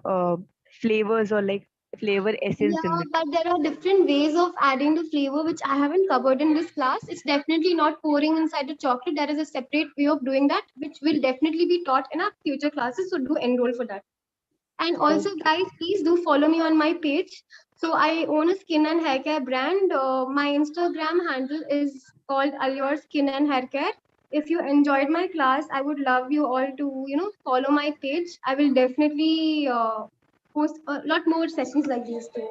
flavors or like flavor essence in Yeah, it. but there are different ways of adding the flavor which I haven't covered in this class. It's definitely not pouring inside the chocolate. There is a separate way of doing that, which will definitely be taught in our future classes. So do enroll for that. And also, Okay. guys, please do follow me on my page. So I own a skin and hair care brand. My Instagram handle is called Allure Skin and Hair Care. If you enjoyed my class, I would love you all to, follow my page. I will definitely post a lot more sessions like these too.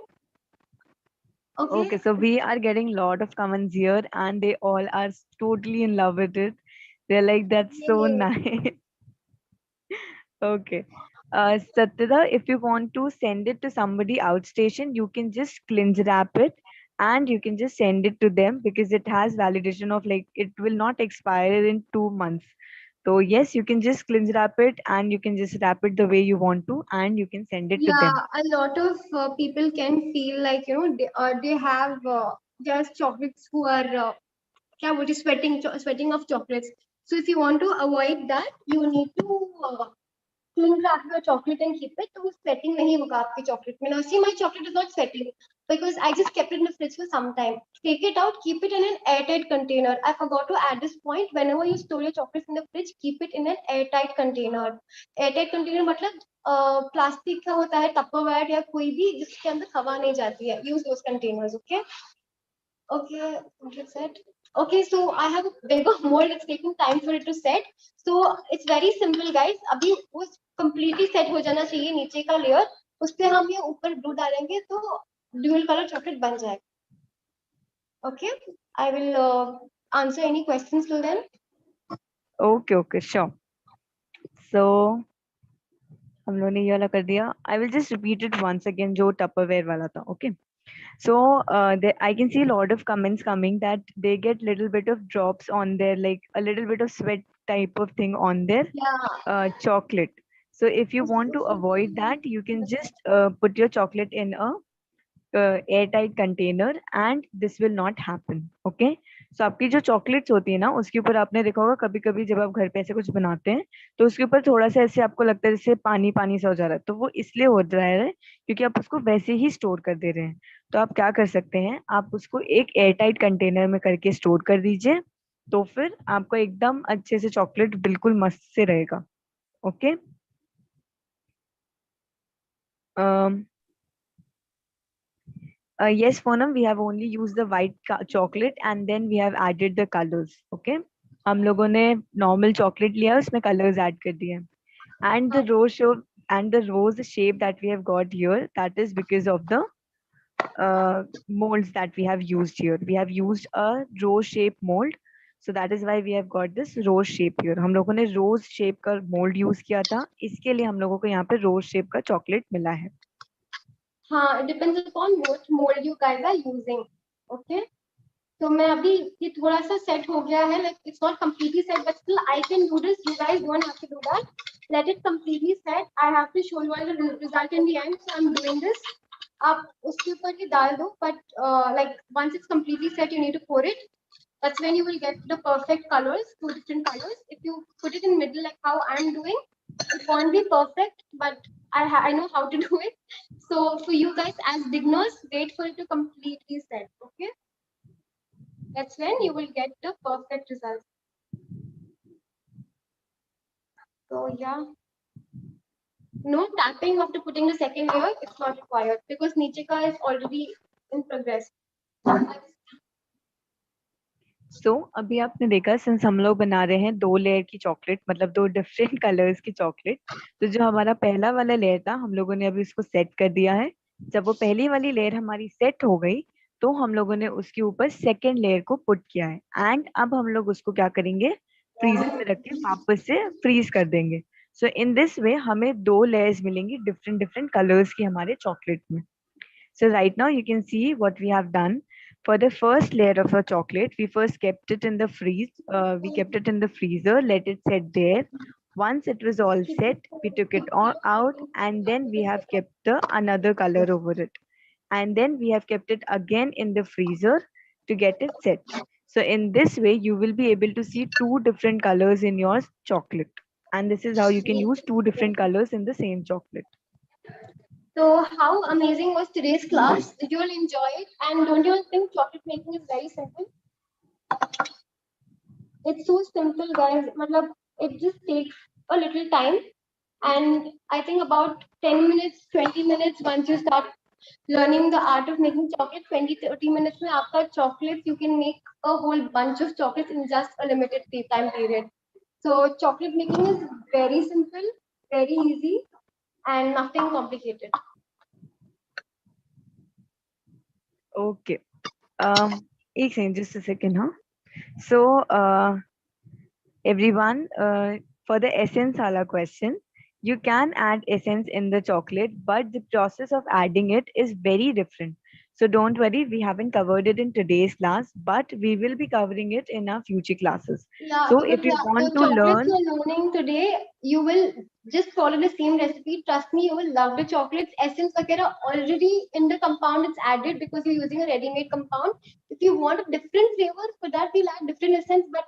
Okay. Okay, so we are getting a lot of comments here, and they all are totally in love with it. They're like, that's so Yay. nice. Okay. Satyada, if you want to send it to somebody outstation, you can just cleanse wrap it and you can just send it to them because it has validation of like it will not expire in 2 months. So yes, you can just cleanse wrap it and you can just wrap it the way you want to and you can send it to Yeah, them. a lot of people can feel like they have just chocolates who are क्या बोलते sweating of chocolates. So if you want to avoid that, you need to cling wrap your chocolate and keep it. तो वो sweating नहीं होगा आपके chocolate में. Now see, my chocolate is not sweating because I just kept it in the fridge for some time. Take it out, keep it in an airtight container. I forgot to add this point. Whenever you store your chocolates in the fridge, keep it in an airtight container. Airtight container मतलब plastic का होता है Tupperware या कोई भी जिसके अंदर हवा नहीं जाती है. Use those containers, okay? Okay, what is it? Okay, so I have a bigger mold. It's taking time for it to set. So it's very simple, guys. अभी वो completely set हो जाना चाहिए नीचे का layer. उस पे हम ये ऊपर glue डालेंगे तो dual color chocolate बन जाएगा. Okay, I will answer any questions till then. Okay, okay, sure. So हम लोगों ने ये वाला कर दिया. I will just repeat it once again जो Tupperware वाला था. Okay. So I can see a lot of comments coming that they get little bit of drops on their like a little bit of sweat type of thing on their Yeah. chocolate. So if you want to avoid that, you can just put your chocolate in a airtight container and this will not happen. Okay. So आपकी जो chocolates होती है ना उसके ऊपर आपने देखा होगा कभी कभी जब आप घर पे ऐसे कुछ बनाते हैं तो उसके ऊपर थोड़ा सा ऐसे आपको लगता है जैसे पानी पानी सा हो जा रहा है तो वो इसलिए हो रहा है क्योंकि आप उसको वैसे ही स्टोर कर दे रहे हैं. तो आप क्या कर सकते हैं आप उसको एक एयरटाइट कंटेनर में करके स्टोर कर दीजिए तो फिर आपका एकदम अच्छे से चॉकलेट बिल्कुल मस्त से रहेगा. Okay. Yes, Fonam, we have only used the white chocolate and then we have added the colors. Okay. हम लोगों ने normal chocolate लिया उसमें colors add कर दिए. And the rose show and the rose shape that we have got here, that is because of the molds that we have used here. We have used a rose shape mold. So that is why we have got this rose shape here. हम लोगों ने rose shape का mold use किया था. इसके लिए हम लोगों को यहाँ पे rose shape का chocolate मिला है. हाँ, it depends upon what mold you guys are using. Okay. तो मैं अभी ये थोड़ा सा सेट हो गया है like it's not completely set but still I can do this. You guys don't have to do that. Let it completely set. I have to show you all the result in the end. So I'm doing this. आप उसके ऊपर ही डाल दो but like once it's completely set you need to pour it. That's when you will get the perfect colors, two different colors. If you put it in middle like how I'm doing, it won't be perfect but I know how to do it. So for you guys as beginners, wait for it to completely set. Okay. That's when you will get the perfect results. So yeah, no tapping after putting the second layer. It's not required because niche ka is already in progress. सो अभी आपने देखा since हम लोग बना रहे हैं 2 layer की chocolate मतलब 2 डिफरेंट कलर्स की चॉकलेट. तो जो हमारा पहला वाला लेयर था हम लोगों ने अभी उसको सेट कर दिया है. जब वो पहली वाली लेयर हमारी सेट हो गई तो हम लोगों ने उसके ऊपर सेकेंड लेयर को पुट किया है एंड अब हम लोग उसको क्या करेंगे फ्रीजर में रख के वापस से फ्रीज कर देंगे. सो इन दिस वे हमें 2 लेयर्स मिलेंगी डिफरेंट डिफरेंट कलर्स की हमारे चॉकलेट में. So right now you can see what we have done. For the first layer of our chocolate, we first kept it in the freeze. We kept it in the freezer, let it set there. Once it was all set, we took it all out, and then we have kept the another color over it. And then we have kept it again in the freezer to get it set. So in this way, you will be able to see 2 different colors in your chocolate. And this is how you can use 2 different colors in the same chocolate. So how amazing was today's class? Did you all enjoy it? And don't you all think chocolate making is very simple? It's so simple, guys. Matlab, it just takes a little time. And I think about 10 minutes, 20 minutes, once you start learning the art of making chocolate, 20, 30 minutes में आपका chocolates, you can make a whole bunch of chocolates in just a limited time period. So chocolate making is very simple, very easy, and nothing complicated. Okay. एक second, just a second, huh? So, everyone, for the essence wala question, you can add essence in the chocolate, but the process of adding it is very different. So don't worry, we haven't covered it in today's class, but we will be covering it in our future classes. Yeah, So so if you want to chocolates learn, you're learning today, you will just follow the same recipe. Trust me, you will love the chocolates. Essence वगैरह already in the compound it's added because you're using a ready-made compound. If you want a different flavor, for that we'll add different essence. But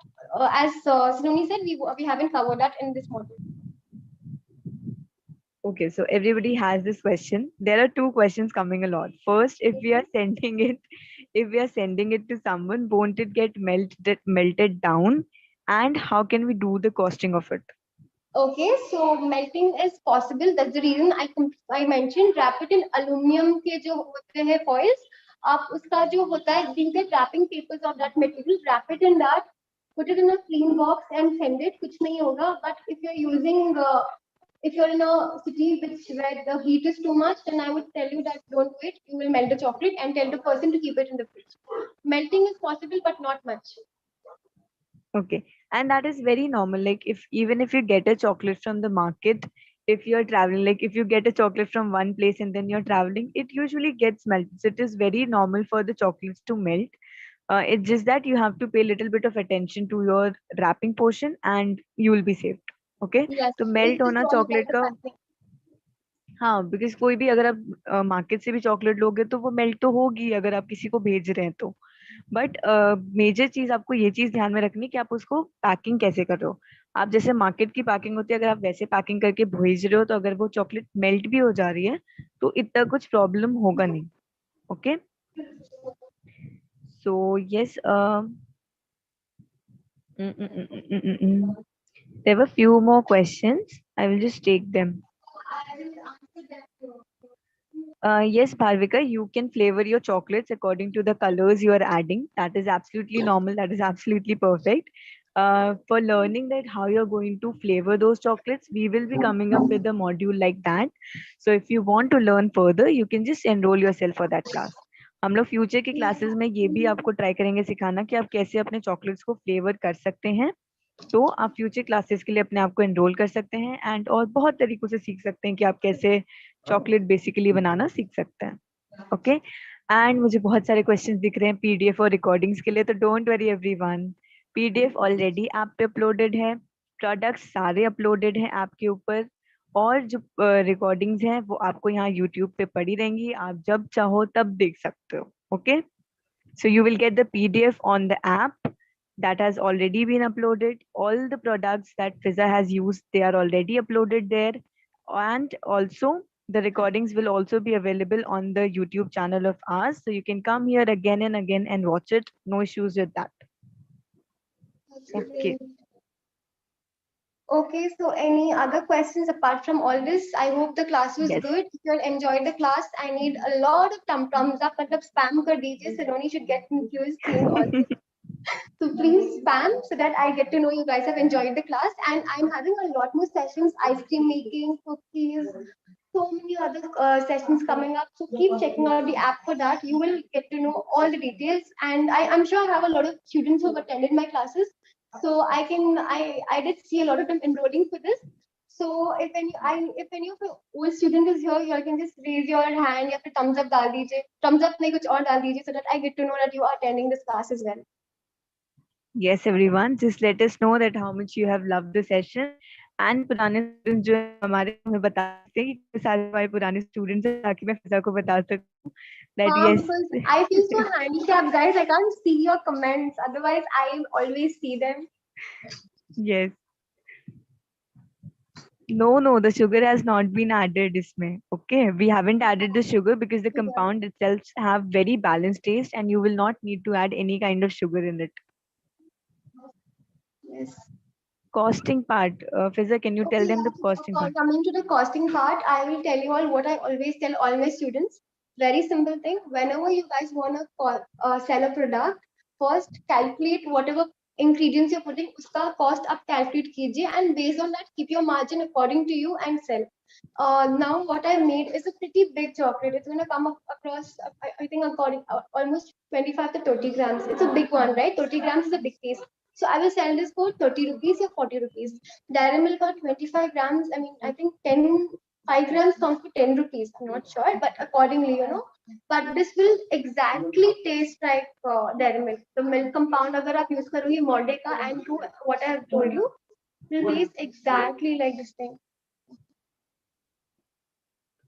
as Sinoni said, we haven't covered that in this module. okay, so everybody has this question. There are two questions coming a lot. First, if we are sending it, if we are sending it to someone, won't it get melted down? And how can we do the costing of it? Okay, so melting is possible. That's the reason I mentioned wrap it in aluminum के जो होते हैं foils. आप उसका जो होता है, these get wrapping papers of that material. Wrap it in that, put it in a clean box and send it. कुछ नहीं होगा. But if you're in a city where the heat is too much, then I would tell you that don't do it. You will melt the chocolate and tell the person to keep it in the fridge. Melting is possible, but not much. Okay. And that is very normal. Like if even if you get a chocolate from the market, if you're traveling, like if you get a chocolate from one place and then you're traveling, it usually gets melted. So it is very normal for the chocolates to melt. It's just that you have to pay a little bit of attention to your wrapping portion and you will be saved. Okay. Yes, तो it's melt just होना all about chocolate the का, packing. हाँ, because कोई भी अगर आप market से भी चॉकलेट लोगे तो वो मेल्ट तो होगी अगर आप किसी को भेज रहे हैं तो, बट मेजर चीज आपको ये चीज ध्यान में रखनी कि आप उसको पैकिंग कैसे कर रहे हो. आप जैसे मार्केट की पैकिंग होती है, अगर आप वैसे पैकिंग करके भेज रहे हो तो अगर वो चॉकलेट मेल्ट भी हो जा रही है तो इतना कुछ प्रॉब्लम होगा नहीं. Okay, so yes, there were few more questions. I will just take them. Yes, Bharvika, you can flavor your chocolates according to the colors you are adding. That is absolutely normal. That is absolutely perfect. For learning that how you're going to flavor those chocolates, we will be coming up with a module like that. So if you want to learn further, you can just enroll yourself for that class. हम लोग future के classes में ये भी आपको try करेंगे सिखाना कि आप कैसे अपने चॉकलेट्स को फ्लेवर कर सकते हैं. तो आप फ्यूचर क्लासेस के लिए अपने आप को एनरोल कर सकते हैं एंड और बहुत तरीकों से सीख सकते हैं कि आप कैसे चॉकलेट बेसिकली बनाना सीख सकते हैं. ओके, एंड मुझे बहुत सारे क्वेश्चंस दिख रहे हैं पीडीएफ और रिकॉर्डिंग्स के लिए, तो don't worry everyone, PDF already app पे अपलोडेड है, प्रोडक्ट्स सारे अपलोडेड हैं ऐप के ऊपर, और जो रिकॉर्डिंग्स हैं वो आपको यहाँ यूट्यूब पे पड़ी रहेंगी, आप जब चाहो तब देख सकते हो. Okay, so you will get the PDF on the app that has already been uploaded. All the products that Fizza has used, they are already uploaded there. And also the recordings will also be available on the YouTube channel of ours. So you can come here again and again and watch it. No issues with that. Okay. Okay, so any other questions apart from all this? I hope the class was Yes. good. If you enjoyed the class, I need a lot of thumbs up. मतलब spam कर दीजिए. Saloni should get confused seeing all this. So please spam so that I get to know you guys have enjoyed the class. And I'm having a lot more sessions, ice cream making, cookies, so many other sessions coming up. So keep checking out the app for that. You will get to know all the details. And I'm sure I have a lot of students who have attended my classes. So I did see a lot of them enrolling for this. So if any of your old student is here, you all can just raise your hand या फिर thumbs up डाल दीजिए. Thumbs up नहीं कुछ और डाल दीजिए so that I get to know that you are attending this class as well. Yes, everyone, just let us know that how much you have loved the session. And पुराने students जो हैं हमारे, हमें बता सकते हैं कि सारे हमारे पुराने students हैं, ताकि मैं फिजा को बता सकूं that yes. Because I feel so handicapped, guys. I can't see your comments. Otherwise, I always see them. Yes. No, the sugar has not been added isme. Okay, we haven't added the sugar because the Yeah. compound itself have very balanced taste and you will not need to add any kind of sugar in it. Yes. Costing part, Fiza, can you tell Okay, them the yeah. So costing part? coming to the costing part, I will tell you all what I always tell all my students. Very simple thing. Whenever you guys want to sell a product, first calculate whatever ingredients you're putting, uska cost up calculate कीजिए, and based on that, keep your margin according to you and sell. Now what I made is a pretty big chocolate. It's gonna come up across, I think, according almost 25 to 30 grams. It's a big one, right? 30 grams is a big piece. So I will sell this for 30 rupees or 40 rupees. Dairy milk got 25 grams. I mean, I think 5 grams comes to 10 rupees. I'm not sure, but accordingly, But this will exactly taste like dairy milk. The milk compound, अगर आप use करोगे Molde का and do what I have told you, will taste exactly like this thing.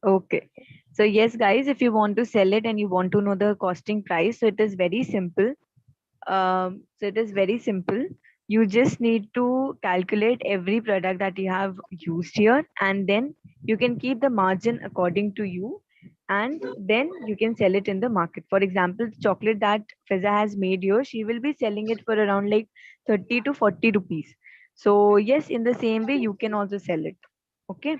Okay. So yes, guys, if you want to sell it and you want to know the costing price, so it is very simple. You just need to calculate every product that you have used here, and then you can keep the margin according to you, and then you can sell it in the market. For example, the chocolate that Fiza has made here, she will be selling it for around like 30 to 40 rupees. So yes, in the same way, you can also sell it. Okay.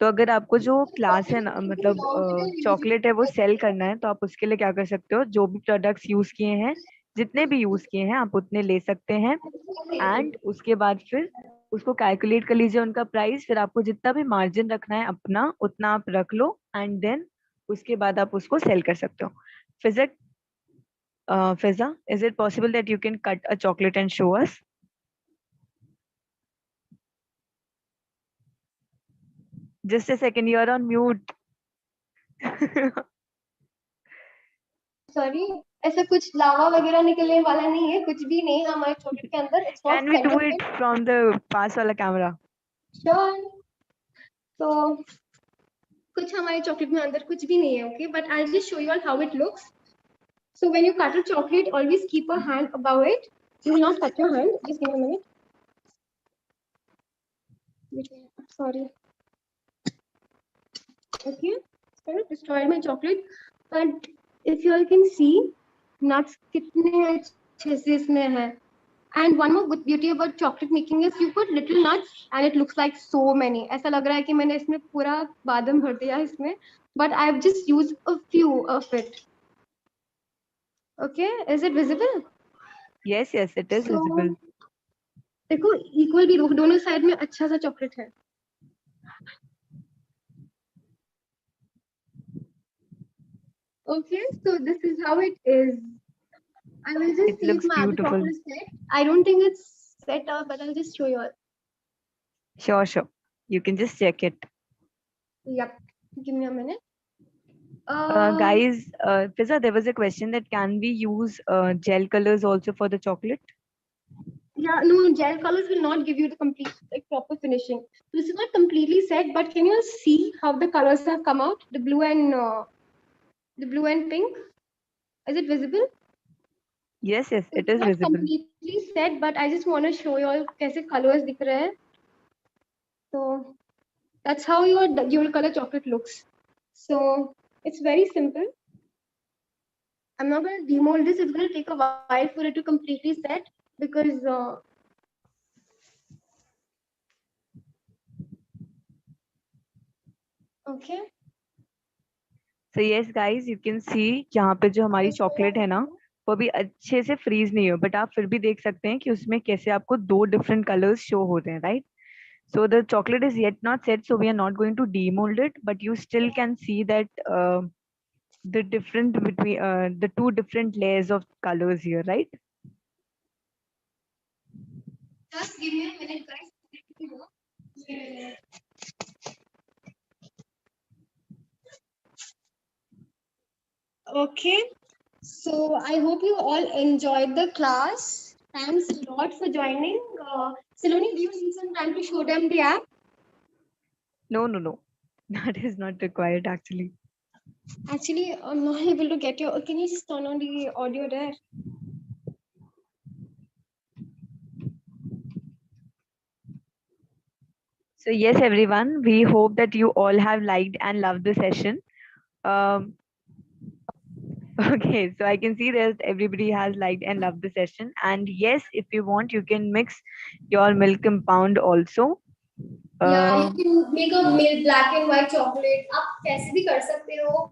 तो अगर आपको जो class है ना मतलब chocolate है वो cell करना है तो आप उसके लिए क्या कर सकते हो, जो भी प्रोडक्ट्स यूज किए हैं, जितने भी यूज किए हैं आप उतने ले सकते हैं, एंड उसके बाद फिर उसको कैलकुलेट कर लीजिए उनका प्राइस, फिर आपको जितना भी मार्जिन रखना है अपना उतना आप रख लो, एंड देन उसके बाद आप उसको सेल कर सकते हो. फिजिक फिजा, is it possible that you can cut a chocolate and show us? Just a second, you are on mute. Sorry, ऐसा कुछ लावा वगैरह निकलने वाला नहीं है, कुछ भी नहीं है हमारे चॉकलेट के अंदर. It's not Can we do it सेंटरफिट. from the pass wala camera? Sure. तो कुछ हमारे चॉकलेट में अंदर कुछ भी नहीं है. Okay, but I just show you all how it looks. So when you cut a chocolate, always keep a hand above it. You will not cut your hand. Just give me a minute. Sorry. Okay. So I destroyed my chocolate. But if you all can see, nuts कितने अच्छे से इसमें है. And one more good beauty about chocolate making is you put little nuts and it looks like so many. ऐसा लग रहा है कि मैंने इसमें पूरा बादाम भर दिया इसमें. But I've just used a few of it. Okay, is it visible? Yes, it is So, visible. देखो इक्वल भी दोनों साइड में अच्छा सा चॉकलेट है. Okay, so this is how it is. I will just It see if looks my other beautiful. chocolate is set. I don't think it's set up, but I'll just show you all. Sure. You can just check it. Yep. Give me a minute. Guys, Fiza, there was a question that can we use gel colors also for the chocolate? Yeah, no, gel colors will not give you the complete, like, proper finishing. This is not completely set, but can you see how the colors have come out? The blue and pink. Is it visible? Yes, So it it's is not visible. completely set, but I just want to show you all कैसे colors दिख रहे हैं. So that's how your dual color chocolate looks. So it's very simple. I'm not going to demold this. It's going to take a while for it to completely set because okay. So yes, guys, you can see यहाँ पे जो हमारी chocolate है ना वो भी अच्छे से फ्रीज नहीं हो, बट आप फिर भी देख सकते हैं कि उसमें कैसे आपको दो डिफरेंट कलर्स शो हो रहे हैं, right? So the chocolate is yet not set, so we are not going to demold it, but you still can see that the different between the two different layers of colors here, right? Just give me a minute, guys. Okay. So I hope you all enjoyed the class. Thanks a lot for joining. Saloni, do you need some time to show them the app? No. That is not required actually. Actually, I'm not able to get your. Can you just turn on the audio there? So yes, everyone, we hope that you all have liked and loved the session. Um, okay, so I can see that everybody has liked and loved the session. And yes, if you want, you can mix your milk compound also. Yeah, you Uh, can make a milk black and white chocolate. आप कैसे भी कर सकते हो.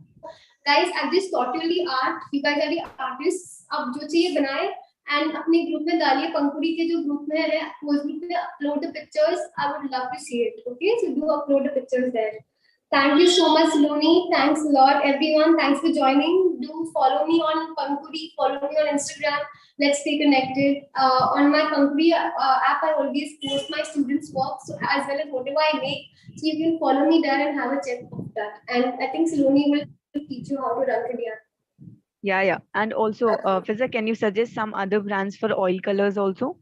Guys, I'm just totally art. You guys are the artists. आप जो चाहिए बनाए and अपने ग्रुप में डालिए. पंखुड़ी के जो ग्रुप में है उस ग्रुप में upload the pictures. I would love to see it. Okay, so do upload the pictures there. Thank you so much, Loni. Thanks a lot, everyone. Thanks for joining. Do follow me on Pankhuri. Follow me on Instagram. Let's stay connected. On my Pankhuri app, I always post my students' work, so as well as whatever I make. So you can follow me there and have a check of that. And I think Saloni will teach you how to run the app. yeah. And also, Fiza, can you suggest some other brands for oil colors also?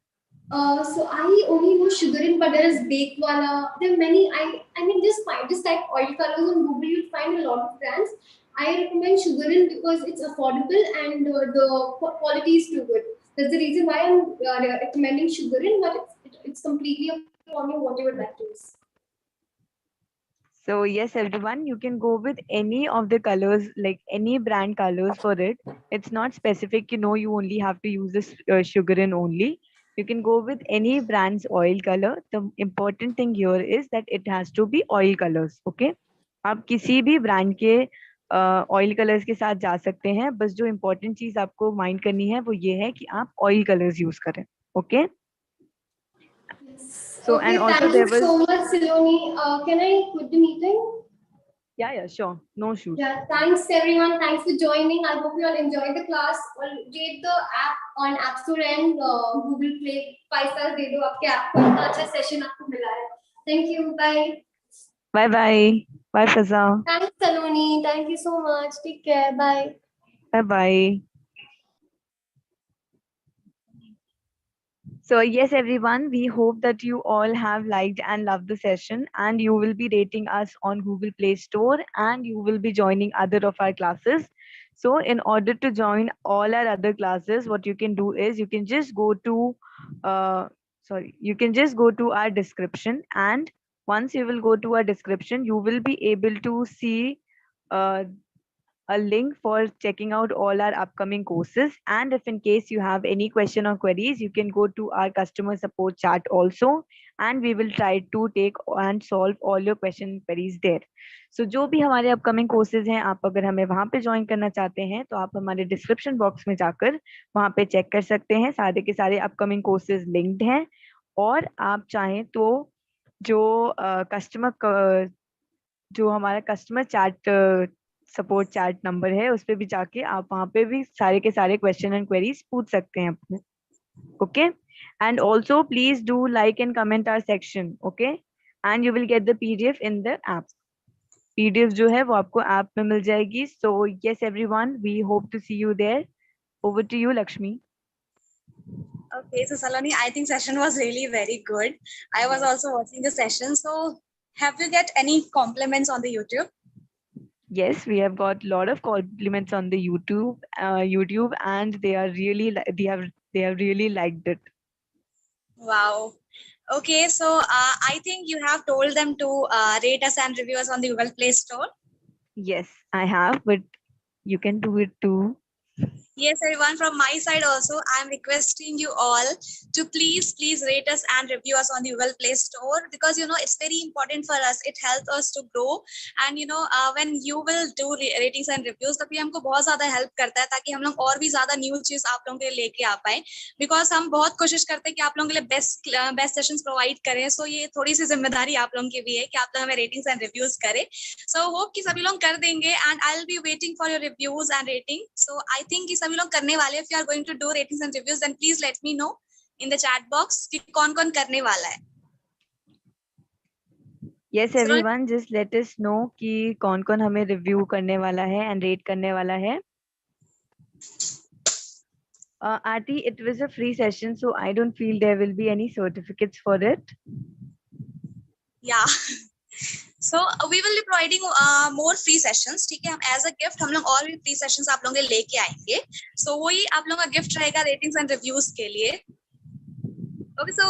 So I only know sugar in, but there is baked wala. There are many. I mean just type oil colors on Google. You'll find a lot of brands. I recommend sugar in because it's affordable and the quality is too good. That's the reason why I'm recommending sugar in, but it's completely upon you what you would like to use. So yes, everyone, you can go with any of the colors, like any brand colors for it. It's not specific, you only have to use this sugar in only. You can go with any brand's oil color. The important thing here is that it has to be oil colors. Okay? आप किसी भी brand के oil colours के साथ जा सकते हैं. बस जो इम्पोर्टेंट चीज आपको माइंड करनी है वो ये है कि आप ऑयल कलर्स यूज करें. Okay. So and Okay, also thank there you was so much, Siloni. Can I quit the meeting? yeah, sure, no issues. Yeah, thanks everyone. Thanks for joining. I hope you all enjoyed the class. Or rate the app on App Store and Google Play. 5 stars दे दो आपके app को. इतना अच्छा session आपको मिला है. Thank you. Bye. Bye Faza. Thanks, Saloni. Thank you so much. Take care. Bye. Bye. So yes, everyone, we hope that you all have liked and loved the session, and you will be rating us on Google Play Store, and you will be joining other of our classes. So in order to join all our other classes, what you can do is you can just go to you can just go to our description, and once you will go to our description, you will be able to see uh, a link for checking out all our upcoming courses. And if in case you have any question or queries, you can go to our customer support chat also, and we will try to take and solve all your question and queries there. So जो भी हमारे upcoming courses हैं, आप अगर हमें वहाँ पे join करना चाहते हैं तो आप हमारे description box में जाकर वहाँ पे check कर सकते हैं. सारे के सारे upcoming courses linked हैं. और आप चाहें तो जो जो हमारा customer chat support chat number है उस पे भी जाके आप वहाँ पे भी सारे के सारे क्वेश्चन एंड क्वेरीज पूछ सकते हैं अपने. Okay. And also please do like and comment our section. Okay. And you will get the PDF in the app. PDF जो है वो आपको ऐप में मिल जाएगी. So yes everyone, we hope to see you there. Over to you Lakshmi. Okay, so Saloni, I think session was really very good. I was also watching the session. So have you get any compliments on the YouTube? Yes, we have got a lot of compliments on the YouTube, and they are really they have really liked it. Wow. Okay, so I think you have told them to rate us and review us on the Google Play Store. Yes, I have, but you can do it too. Yes, everyone, from my side also, I am requesting you all to please rate us and review us on the Google Play Store, because it's very important for us. It helps us to grow, and when you will do ratings and reviews, तभी हमको बहुत ज़्यादा help करता है ताकि हम लोग और भी ज़्यादा new चीज़ आप लोगों के लिए लेके आ पाए. Because हम बहुत कोशिश करते हैं कि आप लोगों के लिए best sessions provide करें. So ये थोड़ी सी जिम्मेदारी आप लोगों की भी है कि आप लोग हमें ratings and reviews करें. So hope कि सभी लोग कर देंगे, and I'll be waiting for your reviews and rating. So I think कि सभी लोग करने वाले. If you are going to do ratings and reviews, then please let me know in the chat box कि कौन-कौन करने वाला है. Yes, everyone, just let us know कि कौन-कौन हमें review करने वाला है and rate करने वाला है. Aarti, it was a free session, so I don't feel there will be any certificates for it. Yeah. So we will be providing more free sessions. ठीक है, हम as a gift हम लोग और भी free sessions आप लोगों के लिए लेके आएंगे. So वही आप लोगों का gift रहेगा ratings and reviews के लिए. Okay, so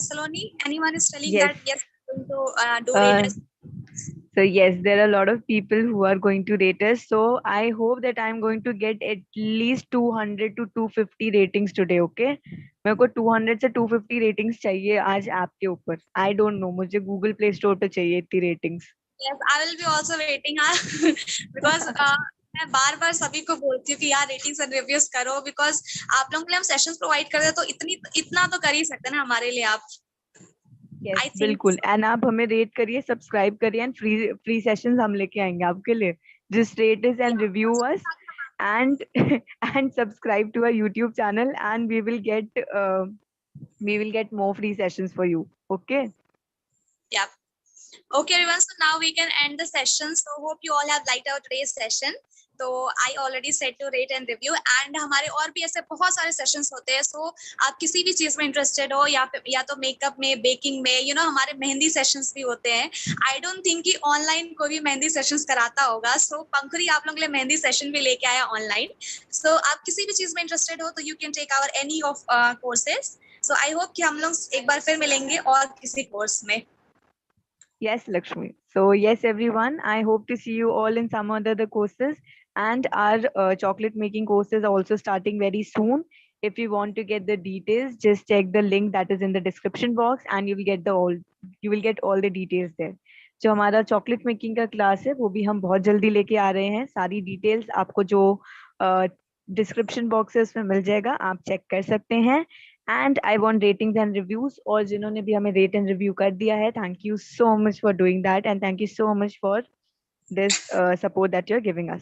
Saloni, anyone is telling Yes. that yes, So do rate Uh, us. so yes, there are a lot of people who are going to rate us. So I hope that I'm going to get at least 200 to 250 ratings today. Okay, मेरे को 200 से 250 ratings चाहिए आज app के ऊपर. I don't know, मुझे Google Play Store पे चाहिए इतनी ratings. Yes, I will be also waiting because मैं बार बार सभी को बोलती हूँ कि यार रेटिंग्स एंड रिव्यूज करो बिकॉज आप लोगों के लिए हम सेशंस प्रोवाइड कर रहे हैं तो इतना तो कर ही सकते हैं ना हमारे लिए आप. यस आई थिंक बिल्कुल एंड आप हमें रेट करिए सब्सक्राइब करिए एंड फ्री फ्री सेशंस हम लेके आएंगे आपके लिए just rate is and review us and and subscribe to our YouTube channel and we will get more free sessions for you. Okay. yeah. Okay, everyone. So now we can end the session. So hope you all have liked our today's session. तो I already said to rate and review and हमारे और भी ऐसे बहुत सारे sessions होते हैं. So आप किसी भी चीज में इंटरेस्टेड हो या तो मेकअप में, बेकिंग में, हमारे मेहंदी सेशंस भी होते हैं. आई डोंट थिंक कि ऑनलाइन कोई भी मेहंदी सेशंस कराता होगा. सो पंखुरी आप लोगों के लिए मेहंदी सेशन भी लेके आया ऑनलाइन. सो आप किसी भी चीज में इंटरेस्टेड हो तो you can take our any of courses. So I hope कि हम लोग एक बार फिर मिलेंगे और किसी कोर्स में. Yes, Lakshmi. So yes, everyone, I hope to see you all in some other the courses, and our chocolate making course is also starting very soon. If you want to get the details, just check the link that is in the description box, and you will get all the details there. जो हमारा chocolate making का class है वो भी हम बहुत जल्दी लेके आ रहे हैं. सारी डिटेल्स आपको जो डिस्क्रिप्शन बॉक्स है उसमें मिल जाएगा, आप चेक कर सकते हैं. And I want ratings and reviews, और जिन्होंने भी हमें रेट एंड रिव्यू कर दिया है, thank you so much for doing that and thank you so much for this support that you're giving us.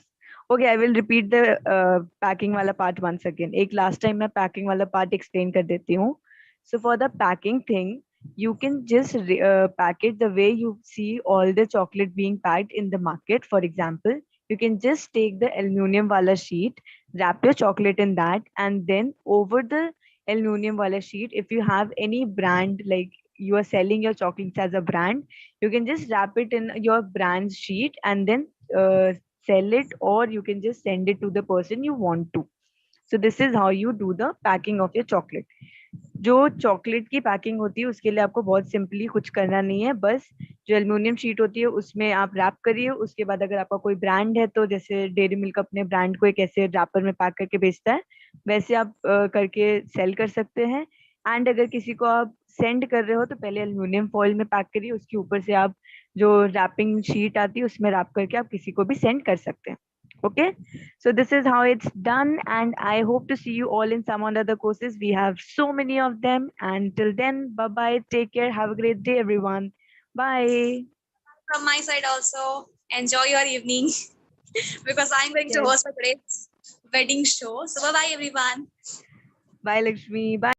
Okay, I will repeat the packing wala part once again. एक last time मैं packing वाला part explain कर देती हूँ. So for the packing thing, you can just pack it the way you see all the chocolate being packed in the market. For example, you can just take the aluminum wala sheet, wrap your chocolate in that, and then over the aluminum wala sheet, if you have any brand, like you are selling your chocolates as a brand, you can just wrap it in your brand sheet and then sell it, or you can just send it to the person you want to. So this is how you do the packing of your chocolate. जो chocolate की packing होती है उसके लिए आपको बहुत simply कुछ करना नहीं है, बस जो एल्यूमिनियम शीट होती है उसमें आप रैप करिए. उसके बाद अगर आपका कोई ब्रांड है, तो जैसे डेयरी मिल्क अपने ब्रांड को एक ऐसे रैपर में पैक करके बेचता है, वैसे आप करके सेल कर सकते हैं. एंड अगर किसी को आप सेंड कर रहे हो तो पहले एल्यूमिनियम फॉइल में पैक करिए, उसके ऊपर से आप जो रैपिंग शीट आती है उसमें रैप करके आप किसी को भी सेंड कर सकते हैं. Okay, so this is how it's done, and I hope to see you all in some other courses. We have so many of them, and till then, bye bye, take care, have a great day, everyone. Bye. From my side also, enjoy your evening because I'm going to Yes. host a today's wedding show. So bye bye everyone. Bye, Lakshmi. Bye.